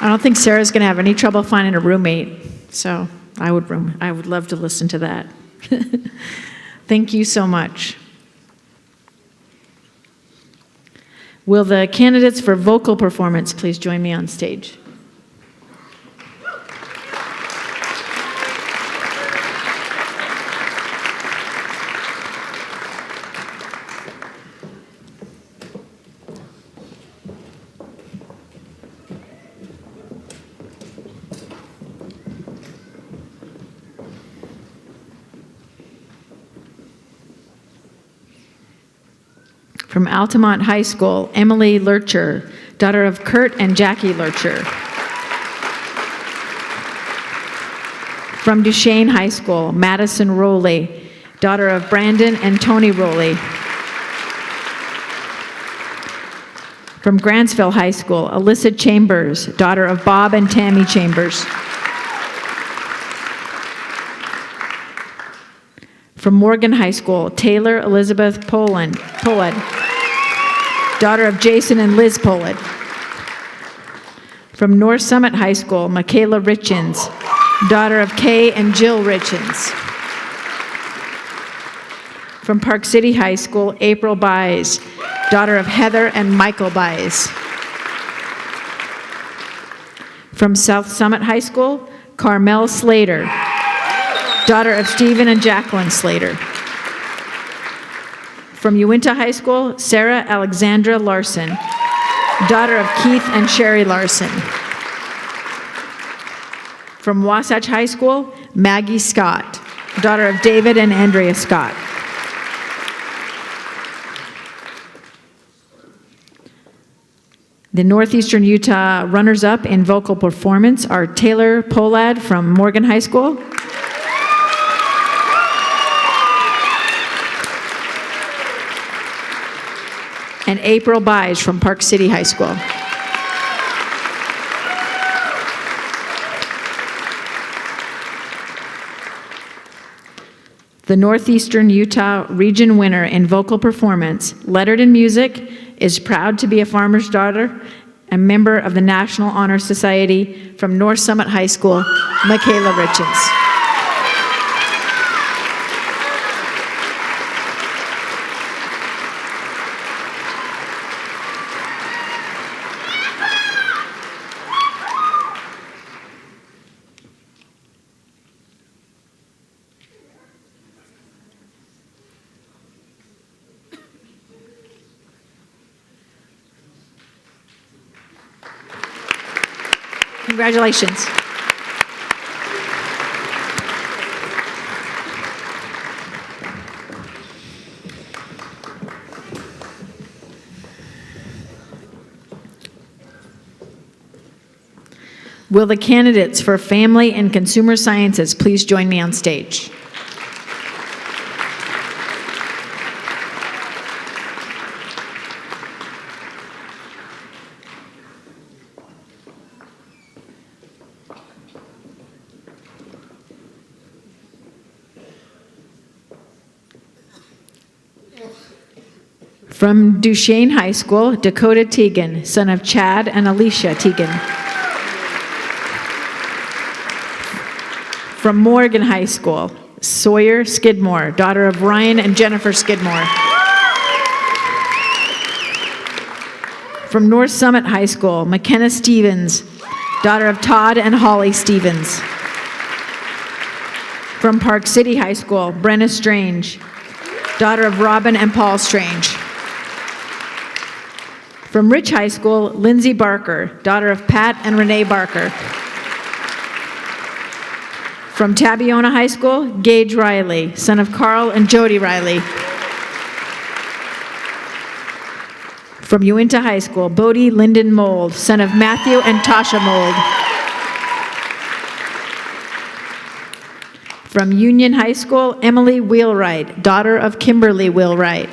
don't think Sarah's going to have any trouble finding a roommate, so I would love to listen to that. Thank you so much. Will the candidates for vocal performance please join me on stage? From Altamont High School, Emily Lurcher, daughter of Kurt and Jackie Lurcher. From Duchesne High School, Madison Rowley, daughter of Brandon and Tony Rowley. From Grantsville High School, Alyssa Chambers, daughter of Bob and Tammy Chambers. From Morgan High School, Taylor Elizabeth Polad, daughter of Jason and Liz Polad. From North Summit High School, Michaela Richens, daughter of Kay and Jill Richens. From Park City High School, April Baez, daughter of Heather and Michael Baez. From South Summit High School, Carmel Slater, daughter of Stephen and Jacqueline Slater. From Uinta High School, Sarah Alexandra Larson, daughter of Keith and Sherry Larson. From Wasatch High School, Maggie Scott, daughter of David and Andrea Scott. The Northeastern Utah runners-up in vocal performance are Taylor Polad from Morgan High School, and April Baez from Park City High School. The Northeastern Utah region winner in vocal performance, lettered in music, is proud to be a farmer's daughter, a member of the National Honor Society from North Summit High School, Michaela Richens. Congratulations. Will the candidates for Family and Consumer Sciences please join me on stage? From Duchesne High School, Dakota Teagan, son of Chad and Alicia Teagan. From Morgan High School, Sawyer Skidmore, daughter of Ryan and Jennifer Skidmore. From North Summit High School, McKenna Stevens, daughter of Todd and Holly Stevens. From Park City High School, Brenna Strange, daughter of Robin and Paul Strange. From Rich High School, Lindsay Barker, daughter of Pat and Renee Barker. From Tabiona High School, Gage Riley, son of Carl and Jody Riley. From Uinta High School, Bodie Linden Mold, son of Matthew and Tasha Mold. From Union High School, Emily Wheelwright, daughter of Kimberly Wheelwright.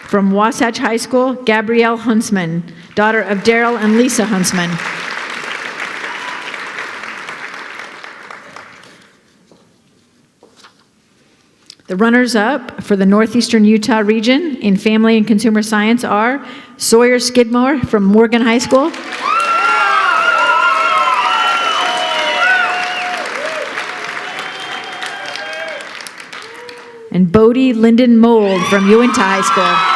From Wasatch High School, Gabrielle Huntsman, daughter of Daryl and Lisa Huntsman. The runners-up for the Northeastern Utah region in Family and Consumer Science are Sawyer Skidmore from Morgan High School, and Bodie Linden Mold from Uinta High School.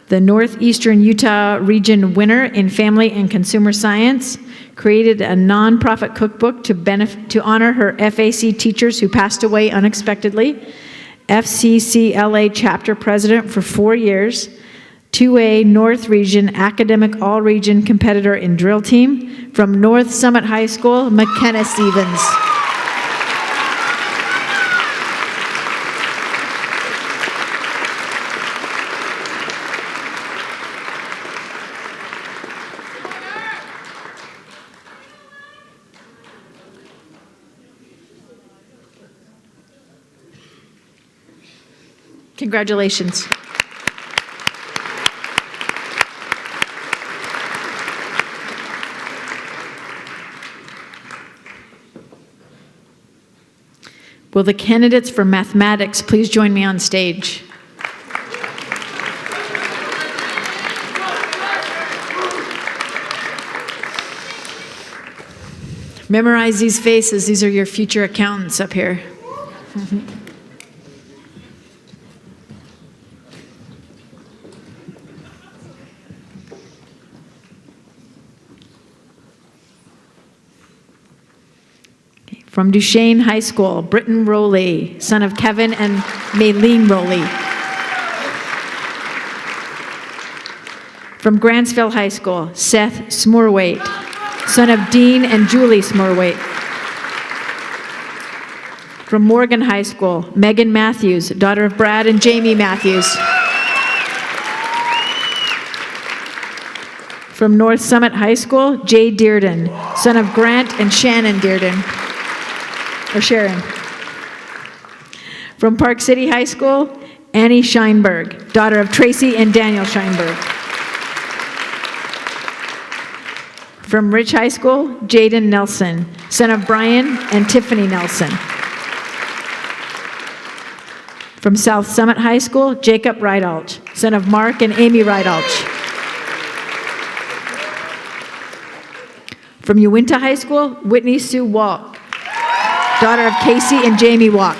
The Northeastern Utah region winner in Family and Consumer Science created a nonprofit cookbook to honor her FAC teachers who passed away unexpectedly. FCCLA chapter president for 4 years. 2A North Region Academic All-Region competitor in drill team from North Summit High School, McKenna Stevens. Congratulations. Will the candidates for mathematics please join me on stage? Memorize these faces. These are your future accountants up here. From Duchesne High School, Britton Rowley, son of Kevin and Maylene Rowley. From Grantsville High School, Seth Smorwaite, son of Dean and Julie Smorwaite. From Morgan High School, Megan Matthews, daughter of Brad and Jamie Matthews. From North Summit High School, Jay Dearden, son of Grant and Shannon Dearden. Or Sharon. From Park City High School, Annie Scheinberg, daughter of Tracy and Daniel Scheinberg. From Rich High School, Jaden Nelson, son of Brian and Tiffany Nelson. From South Summit High School, Jacob Riedalch, son of Mark and Amy Riedalch. From Uinta High School, Whitney Sue Walk, daughter of Casey and Jamie Walk.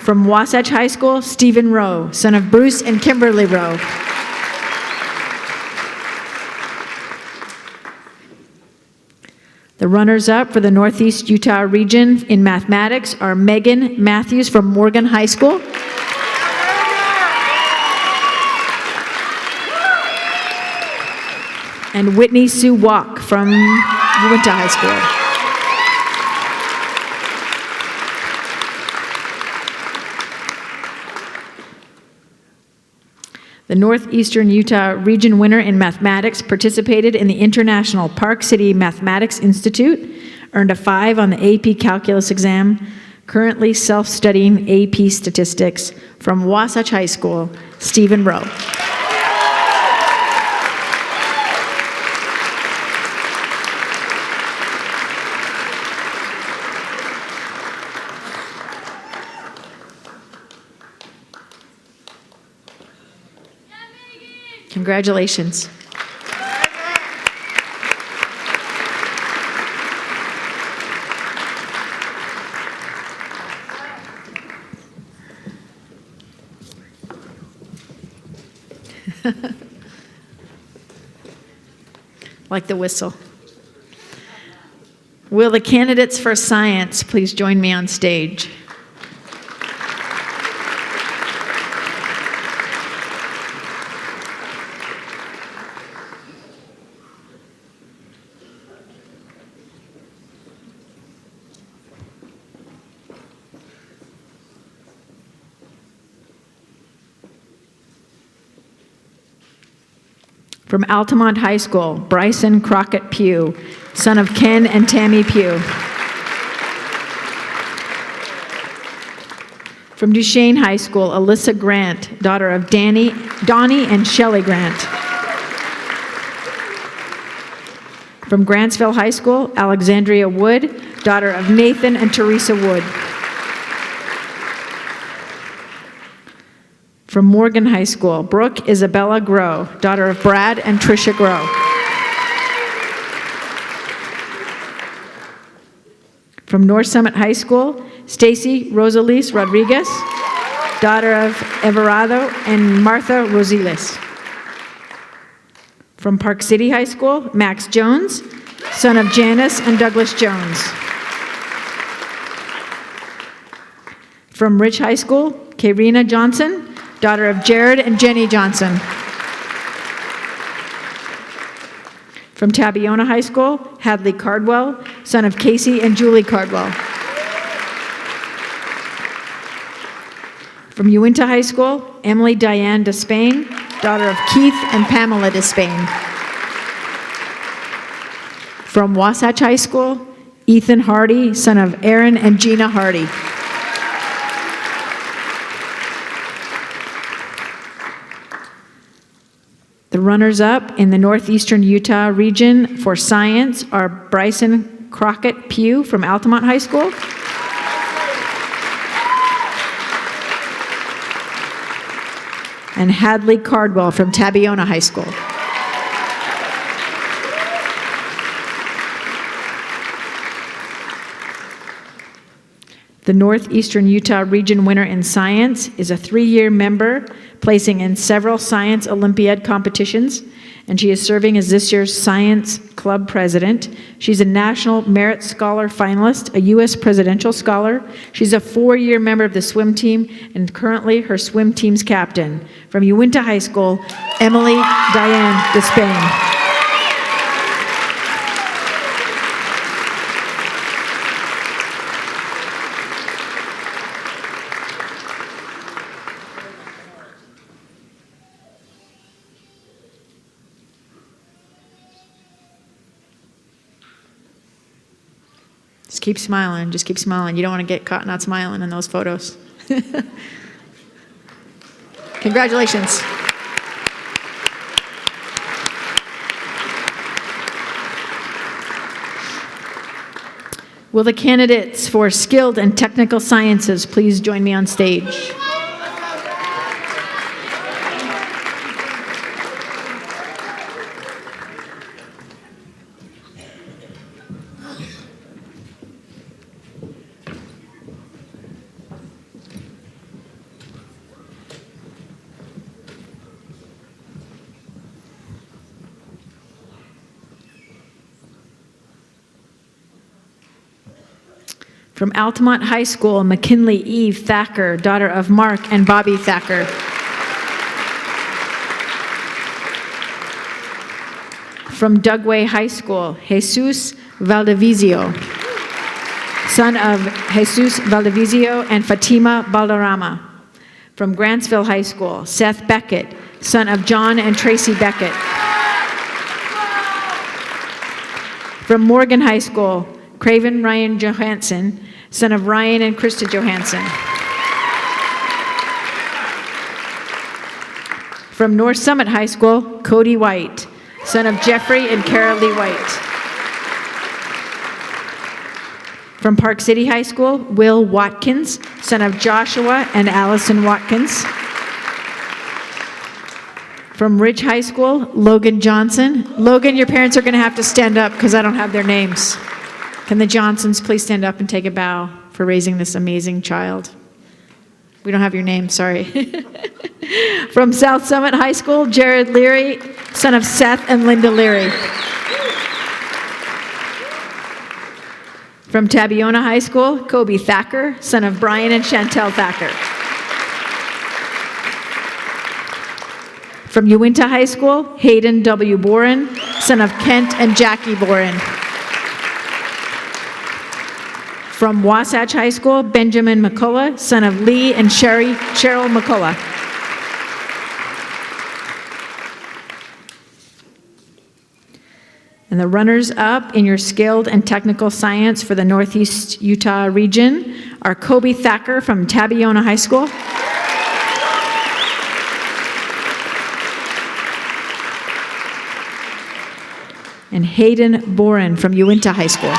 From Wasatch High School, Stephen Rowe, son of Bruce and Kimberly Rowe. The runners-up for the Northeast Utah region in mathematics are Megan Matthews from Morgan High School, and Whitney Sue Walk from Uinta High School. The Northeastern Utah region winner in mathematics participated in the International Park City Mathematics Institute, earned a 5 on the AP Calculus exam, currently self-studying AP Statistics from Wasatch High School, Stephen Rowe. Congratulations. Like the whistle. Will the candidates for science please join me on stage? From Altamont High School, Bryson Crockett Pugh, son of Ken and Tammy Pugh. From Duchesne High School, Alyssa Grant, daughter of Donnie and Shelley Grant. From Grantsville High School, Alexandria Wood, daughter of Nathan and Teresa Wood. From Morgan High School, Brooke Isabella Grow, daughter of Brad and Tricia Grow. From North Summit High School, Stacy Rosalise Rodriguez, daughter of Everardo and Martha Rosiles. From Park City High School, Max Jones, son of Janice and Douglas Jones. From Rich High School, Karina Johnson, daughter of Jared and Jenny Johnson. From Tabiona High School, Hadley Cardwell, son of Casey and Julie Cardwell. From Uinta High School, Emily Diane Despain, daughter of Keith and Pamela Despain. From Wasatch High School, Ethan Hardy, son of Aaron and Gina Hardy. The runners-up in the Northeastern Utah region for science are Bryson Crockett Pugh from Altamont High School. And Hadley Cardwell from Tabiona High School. The Northeastern Utah region winner in science is a 3-year member, placing in several science Olympiad competitions, and she is serving as this year's Science Club president. She's a National Merit Scholar finalist, a U.S. Presidential Scholar. She's a 4-year member of the swim team, and currently her swim team's captain. From Uinta High School, Emily Diane Despain. Just keep smiling. Just keep smiling. You don't want to get caught not smiling in those photos. Congratulations. Will the candidates for skilled and technical sciences please join me on stage? From Altamont High School, McKinley Eve Thacker, daughter of Mark and Bobby Thacker. From Dugway High School, Jesus Valdivizio, son of Jesus Valdivizio and Fatima Balderrama. From Grantsville High School, Seth Beckett, son of John and Tracy Beckett. From Morgan High School, Craven Ryan Johansson, son of Ryan and Krista Johansson. From North Summit High School, Cody White, son of Jeffrey and Carol Lee White. From Park City High School, Will Watkins, son of Joshua and Allison Watkins. From Ridge High School, Logan Johnson. Logan, your parents are going to have to stand up because I don't have their names. Can the Johnsons please stand up and take a bow for raising this amazing child? We don't have your name, sorry. From South Summit High School, Jared Leary, son of Seth and Linda Leary. From Tabiona High School, Kobe Thacker, son of Brian and Chantel Thacker. From Uinta High School, Hayden W. Boren, son of Kent and Jackie Boren. From Wasatch High School, Benjamin McCullough, son of Lee and Cheryl McCullough. And the runners-up in your skilled and technical science for the Northeast Utah region are Kobe Thacker from Tabiona High School. and Hayden Boren from Uinta High School.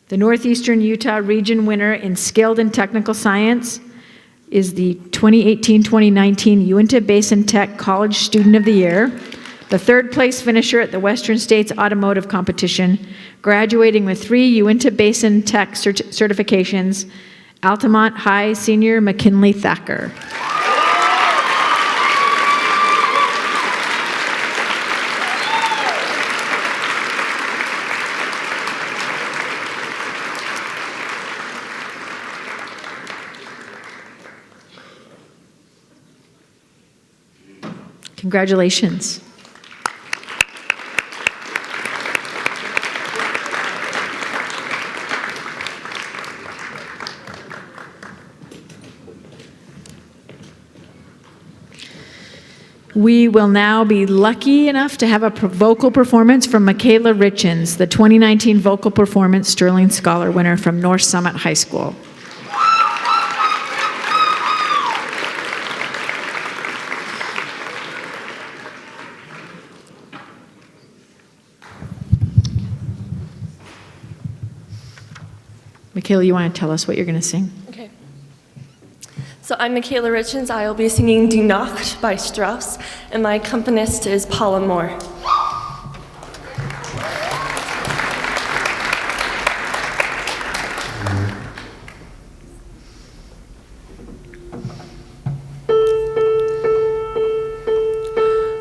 The Northeastern Utah Region winner in Skilled and Technical Science is the 2018-2019 Uinta Basin Tech College Student of the Year, the third place finisher at the Western States Automotive Competition, graduating with 3 Uinta Basin Tech certifications, Altamont High Senior McKinley Thacker. Congratulations. We will now be lucky enough to have a vocal performance from Michaela Richens, the 2019 Vocal Performance Sterling Scholar winner from North Summit High School. Michaela, you want to tell us what you're going to sing? Okay. So I'm Michaela Richens. I will be singing Die Nacht by Strauss, and my accompanist is Paula Moore.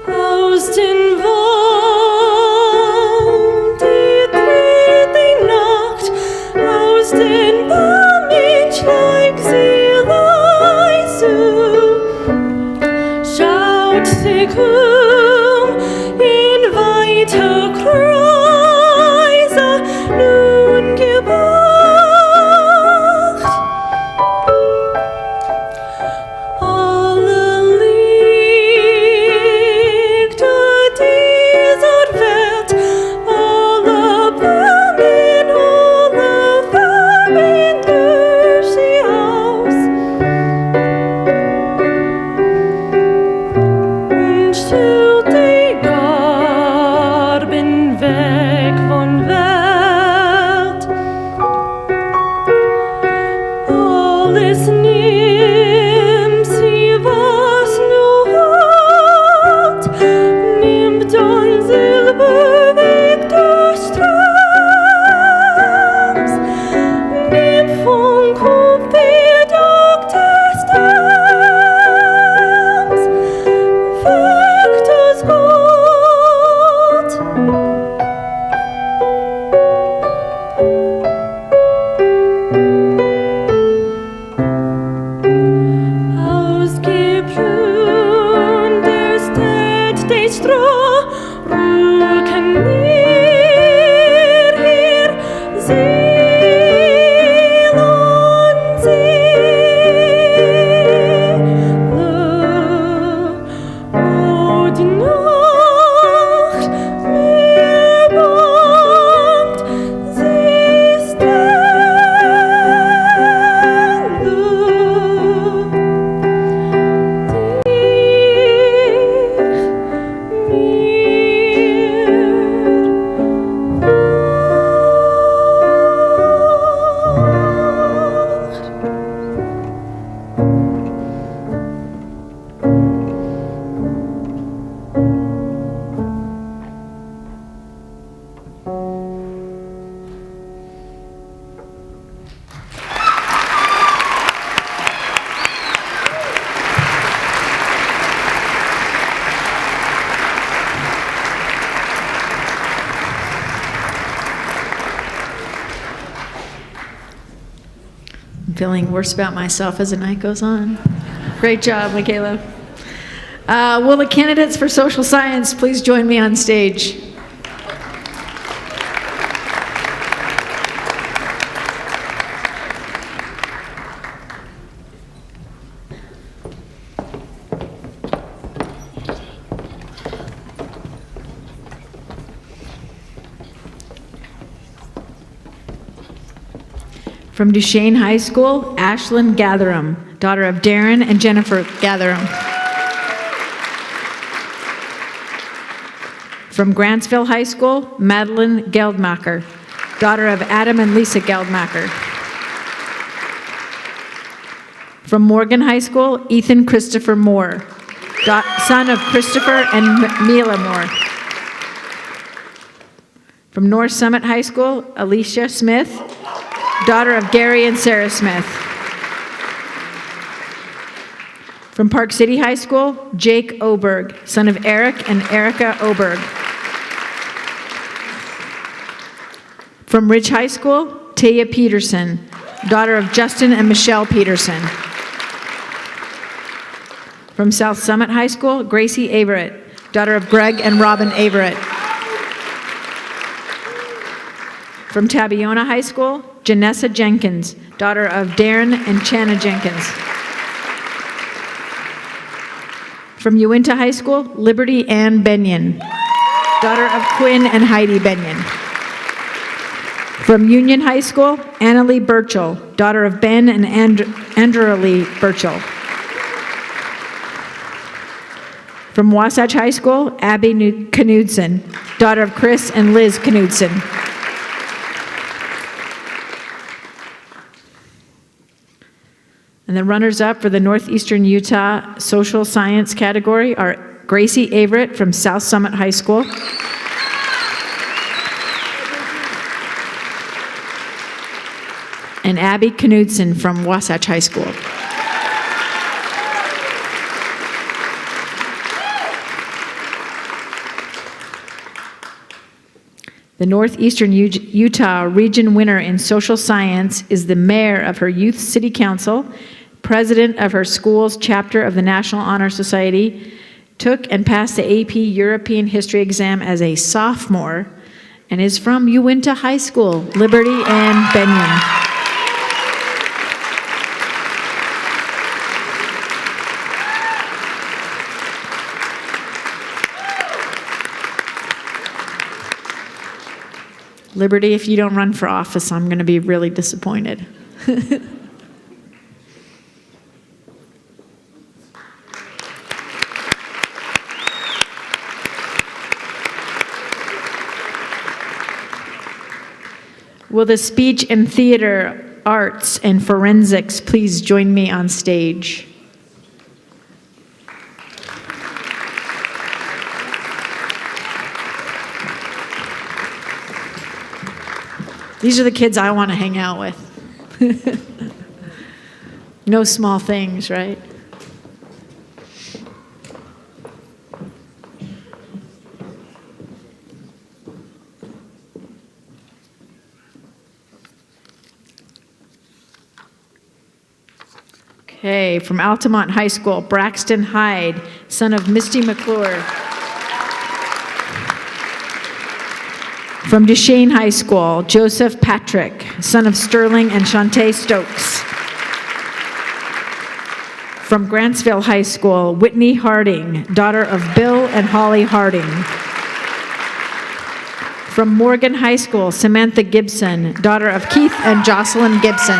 Aus den Wald, die dritte Nacht, aus den Bäumen schweigt sie leise, schaut sich in weite Kreise nun gebracht. Alle Lichter dieser Welt, alle Blumen, alle Farben durch sie aus. Und stellt die Garben weg von Welt. Alles nimmt sie, was nur hat, nimmt an Silberweg des Stroms, nimmt von Kupferdock des Dams, weg das Gold. Ausgeblüht der Stadt des Stroh, rücken wir hier Seel und Seele. Oh, die Nacht mir bangt, sie ist I'm feeling worse about myself as the night goes on. Great job, Michaela. Will the candidates for social science please join me on stage? From Duchesne High School, Ashlyn Gatherum, daughter of Darren and Jennifer Gatherum. From Grantsville High School, Madeline Geldmacher, daughter of Adam and Lisa Geldmacher. From Morgan High School, Ethan Christopher Moore, son of Christopher and Mila Moore. From North Summit High School, Alicia Smith, daughter of Gary and Sarah Smith. From Park City High School, Jake Oberg, son of Eric and Erica Oberg. From Ridge High School, Taya Peterson, daughter of Justin and Michelle Peterson. From South Summit High School, Gracie Averett, daughter of Greg and Robin Averett. From Tabiona High School, Janessa Jenkins, daughter of Darren and Channa Jenkins. From Uinta High School, Liberty Ann Benyon, daughter of Quinn and Heidi Benyon. From Union High School, Annalie Burchell, daughter of Ben and Andrea Lee Burchell. From Wasatch High School, Abby Knudsen, daughter of Chris and Liz Knudsen. And the runners-up for the Northeastern Utah Social Science category are Gracie Averett from South Summit High School, and Abby Knudsen from Wasatch High School. The Northeastern Utah region winner in social science is the mayor of her youth city council, president of her school's chapter of the National Honor Society, took and passed the AP European History exam as a sophomore, and is from Uinta High School, Liberty Ann Benyon. Liberty, if you don't run for office, I'm going to be really disappointed. Will the speech and theater arts and forensics please join me on stage? These are the kids I want to hang out with. No small things, right? Okay, from Altamont High School, Braxton Hyde, son of Misty McClure. From Duchesne High School, Joseph Patrick, son of Sterling and Shantae Stokes. From Grantsville High School, Whitney Harding, daughter of Bill and Holly Harding. From Morgan High School, Samantha Gibson, daughter of Keith and Jocelyn Gibson.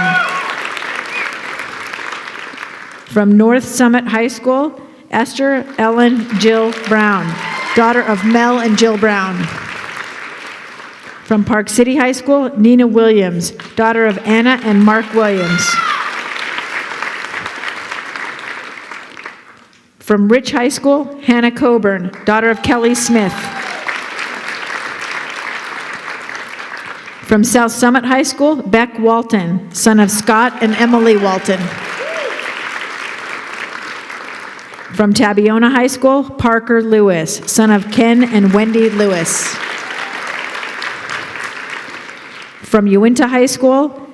From North Summit High School, Esther Ellen Jill Brown, daughter of Mel and Jill Brown. From Park City High School, Nina Williams, daughter of Anna and Mark Williams. From Rich High School, Hannah Coburn, daughter of Kelly Smith. From South Summit High School, Beck Walton, son of Scott and Emily Walton. From Tabiona High School, Parker Lewis, son of Ken and Wendy Lewis. From Uinta High School,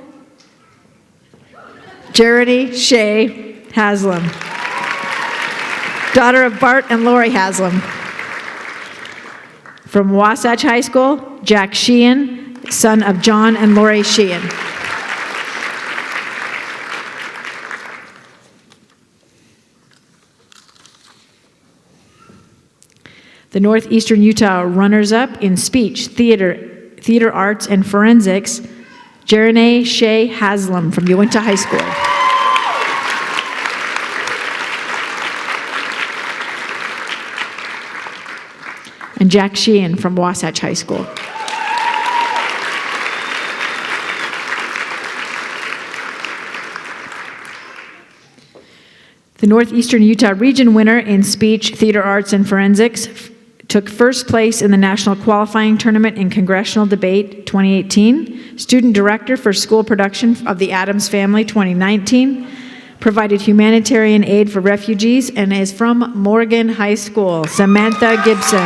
Jarity Shea Haslam, daughter of Bart and Lori Haslam. From Wasatch High School, Jack Sheehan, son of John and Lori Sheehan. The Northeastern Utah runners-up in speech, theater arts, and forensics, Jerene Shea Haslam from Uinta High School. And Jack Sheehan from Wasatch High School. The Northeastern Utah Region winner in Speech, Theater Arts, and Forensics took first place in the National Qualifying Tournament in Congressional Debate 2018, Student Director for School Production of the Addams Family 2019, provided humanitarian aid for refugees, and is from Morgan High School. Samantha Gibson.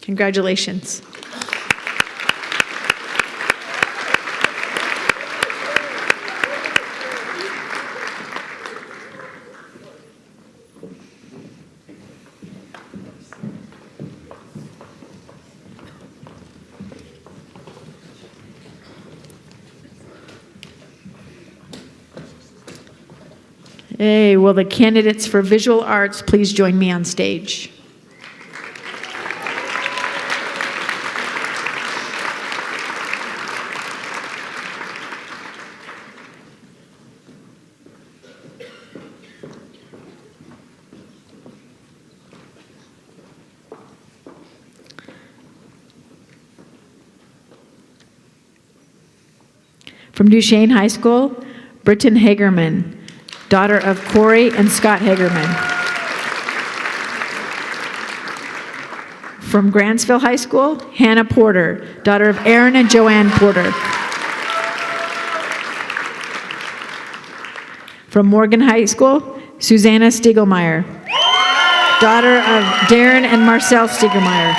Congratulations. Hey, will the candidates for visual arts please join me on stage? From Duchesne High School, Britton Hagerman, daughter of Corey and Scott Hagerman. From Grantsville High School, Hannah Porter, daughter of Aaron and Joanne Porter. From Morgan High School, Susanna Stiegelmeyer, daughter of Darren and Marcel Stiegelmeyer.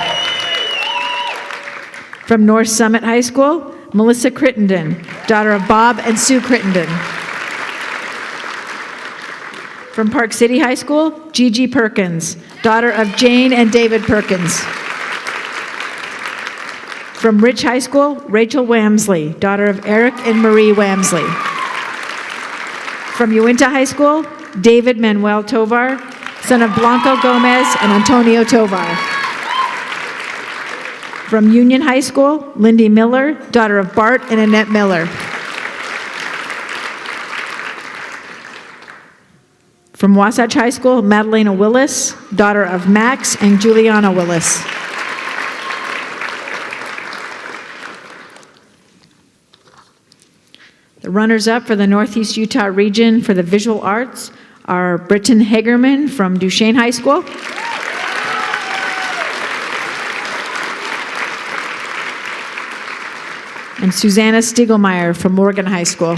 From North Summit High School, Melissa Crittenden, daughter of Bob and Sue Crittenden. From Park City High School, Gigi Perkins, daughter of Jane and David Perkins. From Rich High School, Rachel Wamsley, daughter of Eric and Marie Wamsley. From Uinta High School, David Manuel Tovar, son of Blanco Gomez and Antonio Tovar. From Union High School, Lindy Miller, daughter of Bart and Annette Miller. From Wasatch High School, Madalena Willis, daughter of Max and Juliana Willis. The runners-up for the Northeast Utah region for the visual arts are Britton Hagerman from Duchesne High School. And Susanna Stiegelmeyer from Morgan High School.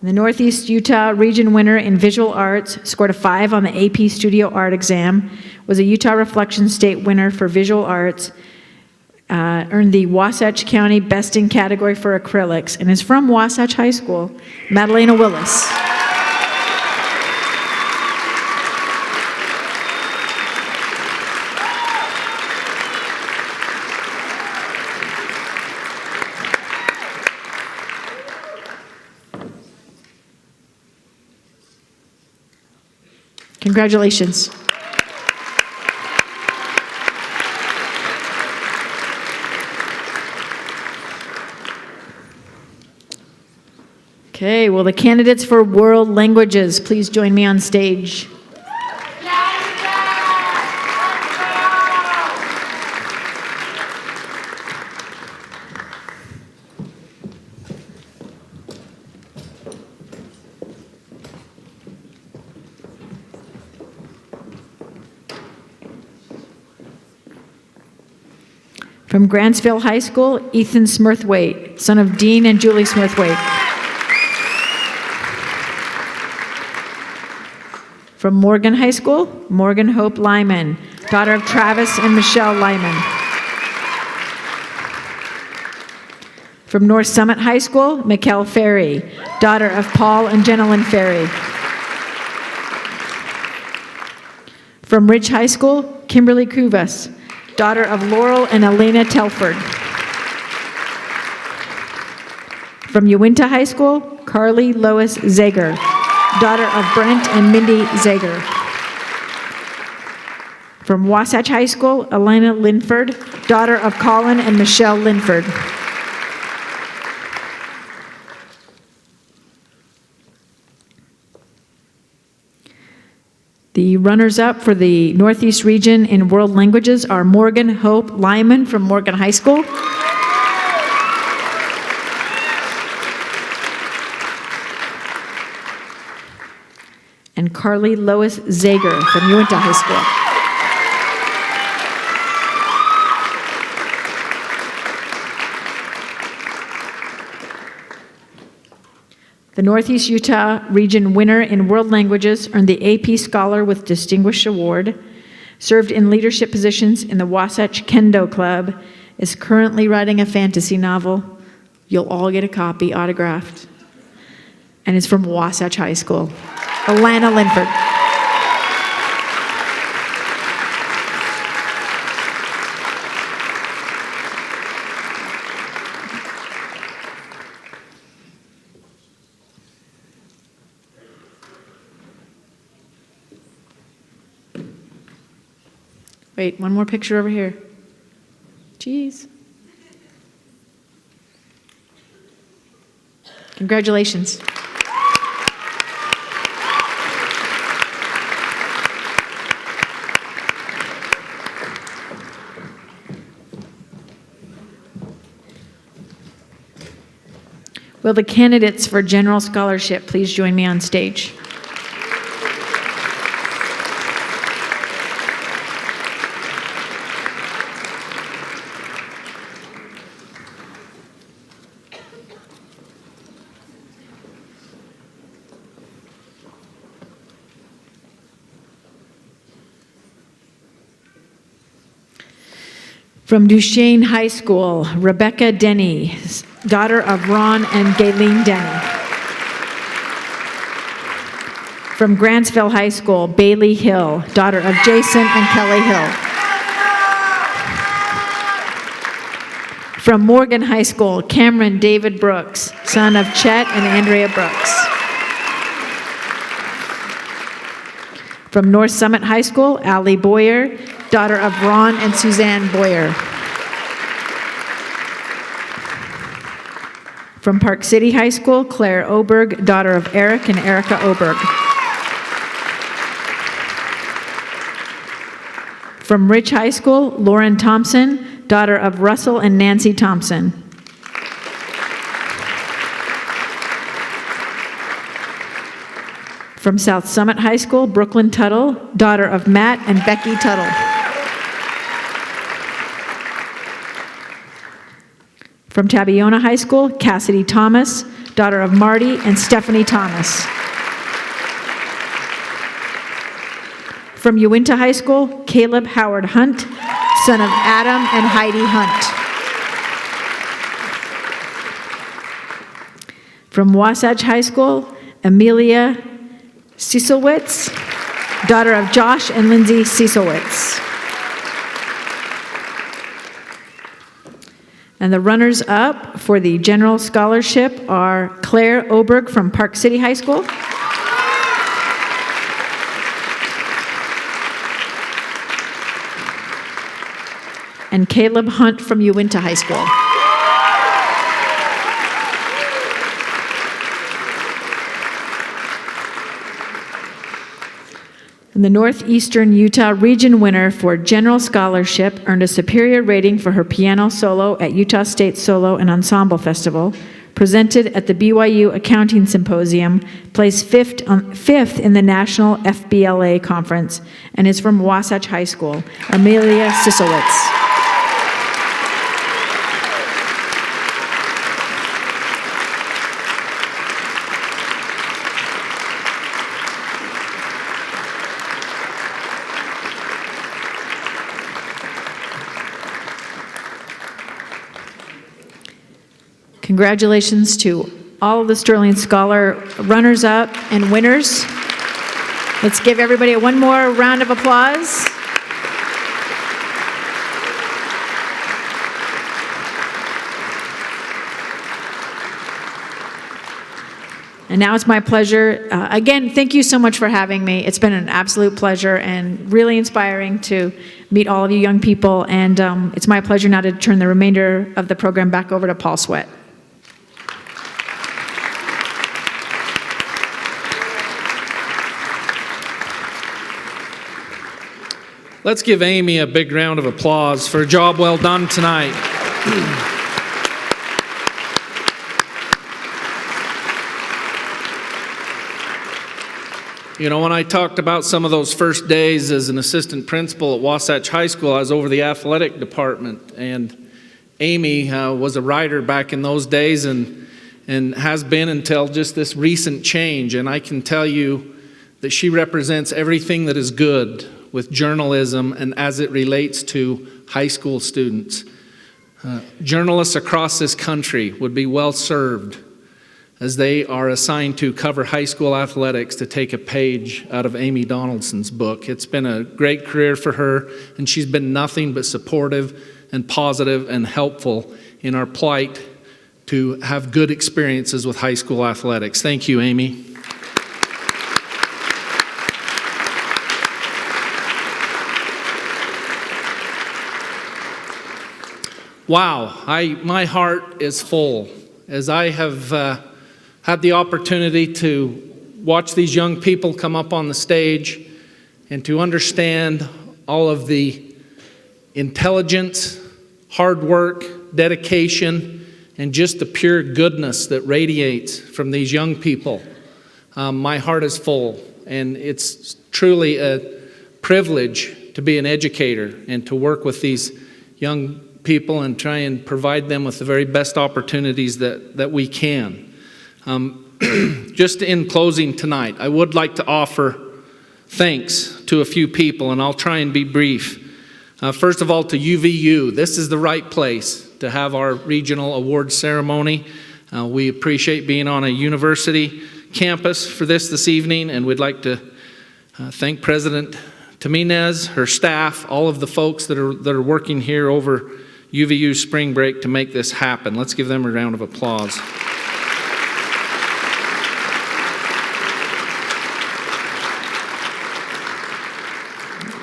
The Northeast Utah region winner in visual arts scored a 5 on the AP Studio Art exam, was a Utah Reflection State winner for visual arts, earned the Wasatch County Best in Category for Acrylics, and is from Wasatch High School, Madalena Willis. Congratulations. Okay, will the candidates for world languages please join me on stage? From Grantsville High School, Ethan Smurthwaite, son of Dean and Julie Smurthwaite. From Morgan High School, Morgan Hope Lyman, daughter of Travis and Michelle Lyman. From North Summit High School, Mikkel Ferry, daughter of Paul and Jenilyn Ferry. From Ridge High School, Kimberly Kuvas, daughter of Laurel and Elena Telford. From Uinta High School, Carly Lois Zager, daughter of Brent and Mindy Zager. From Wasatch High School, Elena Linford, daughter of Colin and Michelle Linford. The runners-up for the Northeast region in world languages are Morgan Hope Lyman from Morgan High School. And Carly Lois Zager from Uinta High School. The Northeast Utah region winner in world languages earned the AP Scholar with Distinguished Award, served in leadership positions in the Wasatch Kendo Club, is currently writing a fantasy novel. You'll all get a copy autographed. And is from Wasatch High School. Alana Linford. Wait, one more picture over here. Jeez. Congratulations. Will the candidates for general scholarship please join me on stage? From Duchesne High School, Rebecca Denny, daughter of Ron and Gayleen Denny. From Grantsville High School, Bailey Hill, daughter of Jason and Kelly Hill. From Morgan High School, Cameron David Brooks, son of Chet and Andrea Brooks. From North Summit High School, Allie Boyer, daughter of Ron and Suzanne Boyer. From Park City High School, Claire Oberg, daughter of Eric and Erica Oberg. From Ridge High School, Lauren Thompson, daughter of Russell and Nancy Thompson. From South Summit High School, Brooklyn Tuttle, daughter of Matt and Becky Tuttle. From Tabiona High School, Cassidy Thomas, daughter of Marty and Stephanie Thomas. From Uinta High School, Caleb Howard Hunt, son of Adam and Heidi Hunt. From Wasatch High School, Amelia Cieselwitz, daughter of Josh and Lindsay Cieselwitz. And the runners-up for the general scholarship are Claire Oberg from Park City High School, and Caleb Hunt from Uinta High School. And the Northeastern Utah region winner for general scholarship earned a superior rating for her piano solo at Utah State Solo and Ensemble Festival, presented at the BYU Accounting Symposium, placed fifth in the National FBLA Conference, and is from Wasatch High School, Amelia Cieselwitz. Congratulations to all of the Sterling Scholar runners-up and winners. Let's give everybody one more round of applause. And now it's my pleasure. Again, thank you so much for having me. It's been an absolute pleasure and really inspiring to meet all of you young people. And it's my pleasure now to turn the remainder of the program back over to Paul Sweat. Let's give Amy a big round of applause for a job well done tonight. You know, when I talked about some of those first days as an assistant principal at Wasatch High School, I was over the athletic department, and Amy was a writer back in those days and has been until just this recent change. And I can tell you that she represents everything that is good with journalism and as it relates to high school students. Journalists across this country would be well served as they are assigned to cover high school athletics to take a page out of Amy Donaldson's book. It's been a great career for her, and she's been nothing but supportive and positive and helpful in our plight to have good experiences with high school athletics. Thank you, Amy. Wow, my heart is full as I have had the opportunity to watch these young people come up on the stage and to understand all of the intelligence, hard work, dedication, and just the pure goodness that radiates from these young people. My heart is full, and it's truly a privilege to be an educator and to work with these young people and try and provide them with the very best opportunities that we can. Just in closing tonight, I would like to offer thanks to a few people, and I'll try and be brief. First of all, to UVU. This is the right place to have our regional award ceremony. We appreciate being on a university campus for this evening, and we'd like to thank President Taminez, her staff, all of the folks that are working here over UVU spring break to make this happen. Let's give them a round of applause.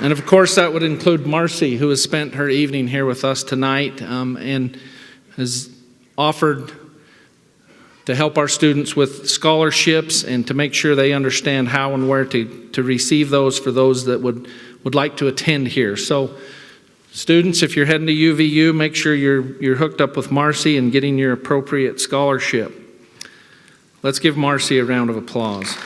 And of course, that would include Marcy, who has spent her evening here with us tonight and has offered to help our students with scholarships and to make sure they understand how and where to receive those for those that would like to attend here. So students, if you're heading to UVU, make sure you're hooked up with Marcy and getting your appropriate scholarship. Let's give Marcy a round of applause.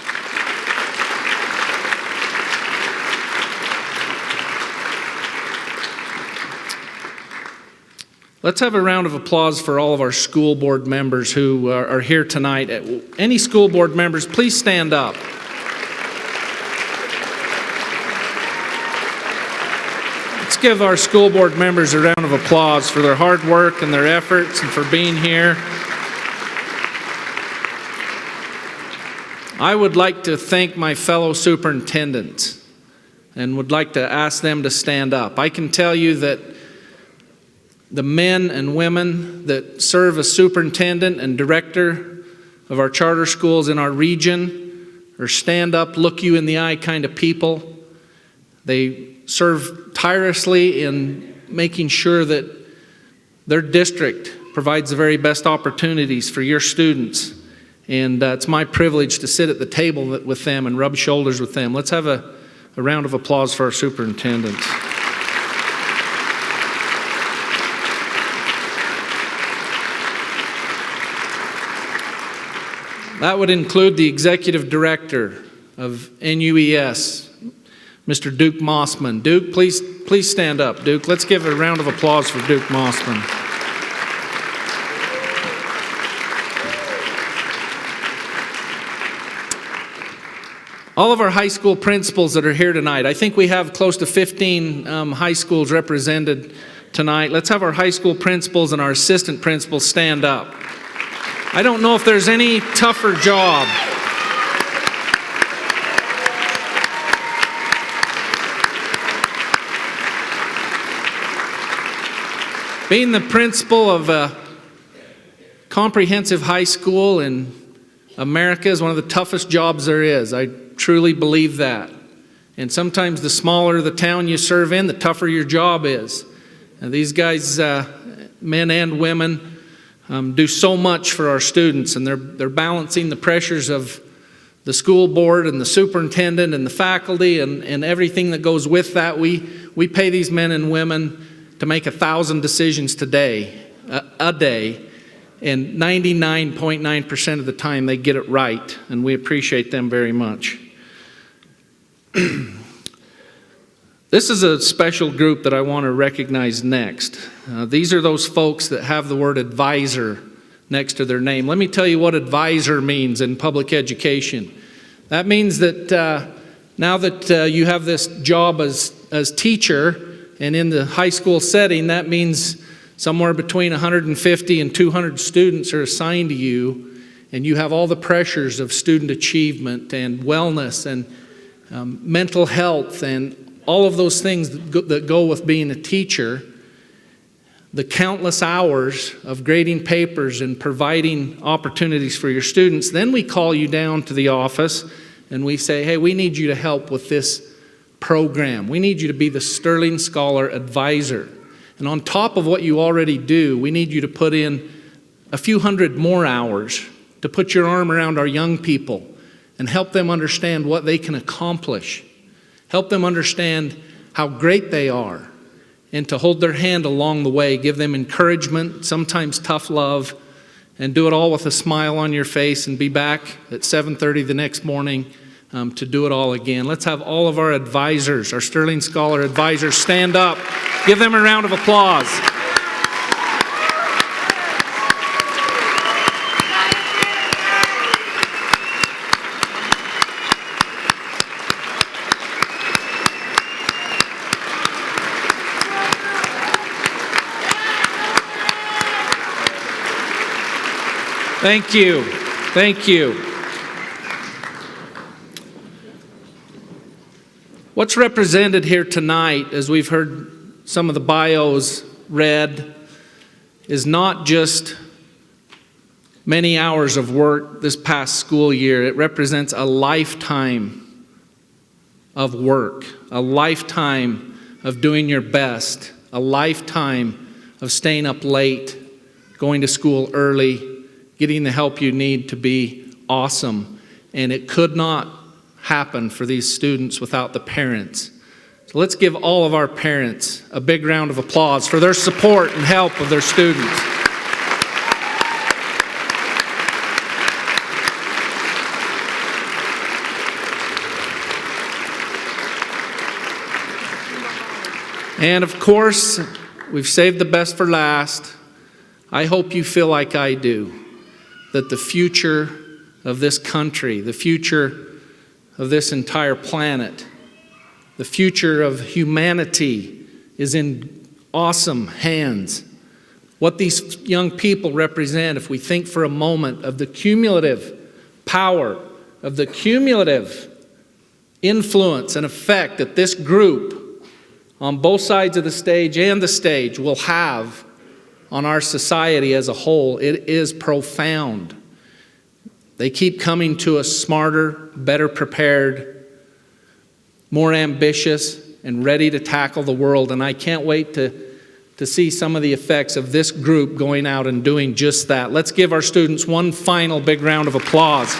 Let's have a round of applause for all of our school board members who are here tonight. Any school board members, please stand up. Let's give our school board members a round of applause for their hard work and their efforts and for being here. I would like to thank my fellow superintendents and would like to ask them to stand up. I can tell you that the men and women that serve as superintendent and director of our charter schools in our region are stand up, look you in the eye kind of people. They serve tirelessly in making sure that their district provides the very best opportunities for your students. And it's my privilege to sit at the table with them and rub shoulders with them. Let's have a round of applause for our superintendents. That would include the executive director of NUES, Mr. Duke Mossman. Duke, please stand up. Duke, let's give a round of applause for Duke Mossman. All of our high school principals that are here tonight, I think we have close to 15 high schools represented tonight. Let's have our high school principals and our assistant principals stand up. I don't know if there's any tougher job. Being the principal of a comprehensive high school in America is one of the toughest jobs there is. I truly believe that. And sometimes the smaller the town you serve in, the tougher your job is. And these guys, men and women, do so much for our students, and they're balancing the pressures of the school board and the superintendent and the faculty and everything that goes with that. We pay these men and women to make 1,000 decisions a day, and 99.9% of the time they get it right, and we appreciate them very much. This is a special group that I want to recognize next. These are those folks that have the word advisor next to their name. Let me tell you what advisor means in public education. That means that now that you have this job as teacher, and in the high school setting, that means somewhere between 150 and 200 students are assigned to you, and you have all the pressures of student achievement and wellness and mental health and all of those things that go with being a teacher. The countless hours of grading papers and providing opportunities for your students. Then we call you down to the office and we say, hey, we need you to help with this program. We need you to be the Sterling Scholar Advisor. And on top of what you already do, we need you to put in a few hundred more hours to put your arm around our young people and help them understand what they can accomplish. Help them understand how great they are, and to hold their hand along the way, give them encouragement, sometimes tough love, and do it all with a smile on your face and be back at 7:30 the next morning to do it all again. Let's have all of our advisors, our Sterling Scholar advisors, stand up. Give them a round of applause. Thank you. Thank you. What's represented here tonight, as we've heard some of the bios read, is not just many hours of work this past school year. It represents a lifetime of work, a lifetime of doing your best, a lifetime of staying up late, going to school early, getting the help you need to be awesome. And it could not happen for these students without the parents. So let's give all of our parents a big round of applause for their support and help of their students. And of course, we've saved the best for last. I hope you feel like I do, that the future of this country, the future of this entire planet, the future of humanity is in awesome hands. What these young people represent, if we think for a moment of the cumulative power, of the cumulative influence and effect that this group on both sides of the stage and the stage will have on our society as a whole, it is profound. They keep coming to us smarter, better prepared, more ambitious, and ready to tackle the world. And I can't wait to see some of the effects of this group going out and doing just that. Let's give our students one final big round of applause.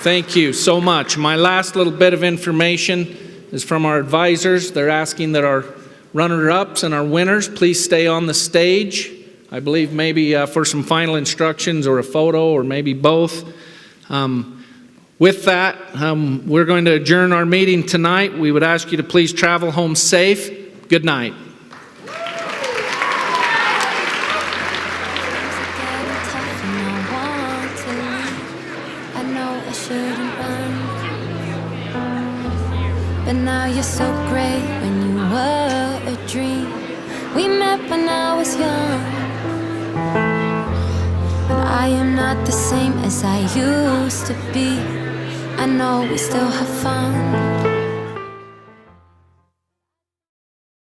Thank you so much. My last little bit of information is from our advisors. They're asking that our runner-ups and our winners please stay on the stage. I believe maybe for some final instructions or a photo or maybe both. With that, we're going to adjourn our meeting tonight. We would ask you to please travel home safe. Good night. But now you're so great when you were a dream. We met when I was young, but I am not the same as I used to be. I know we still have fun.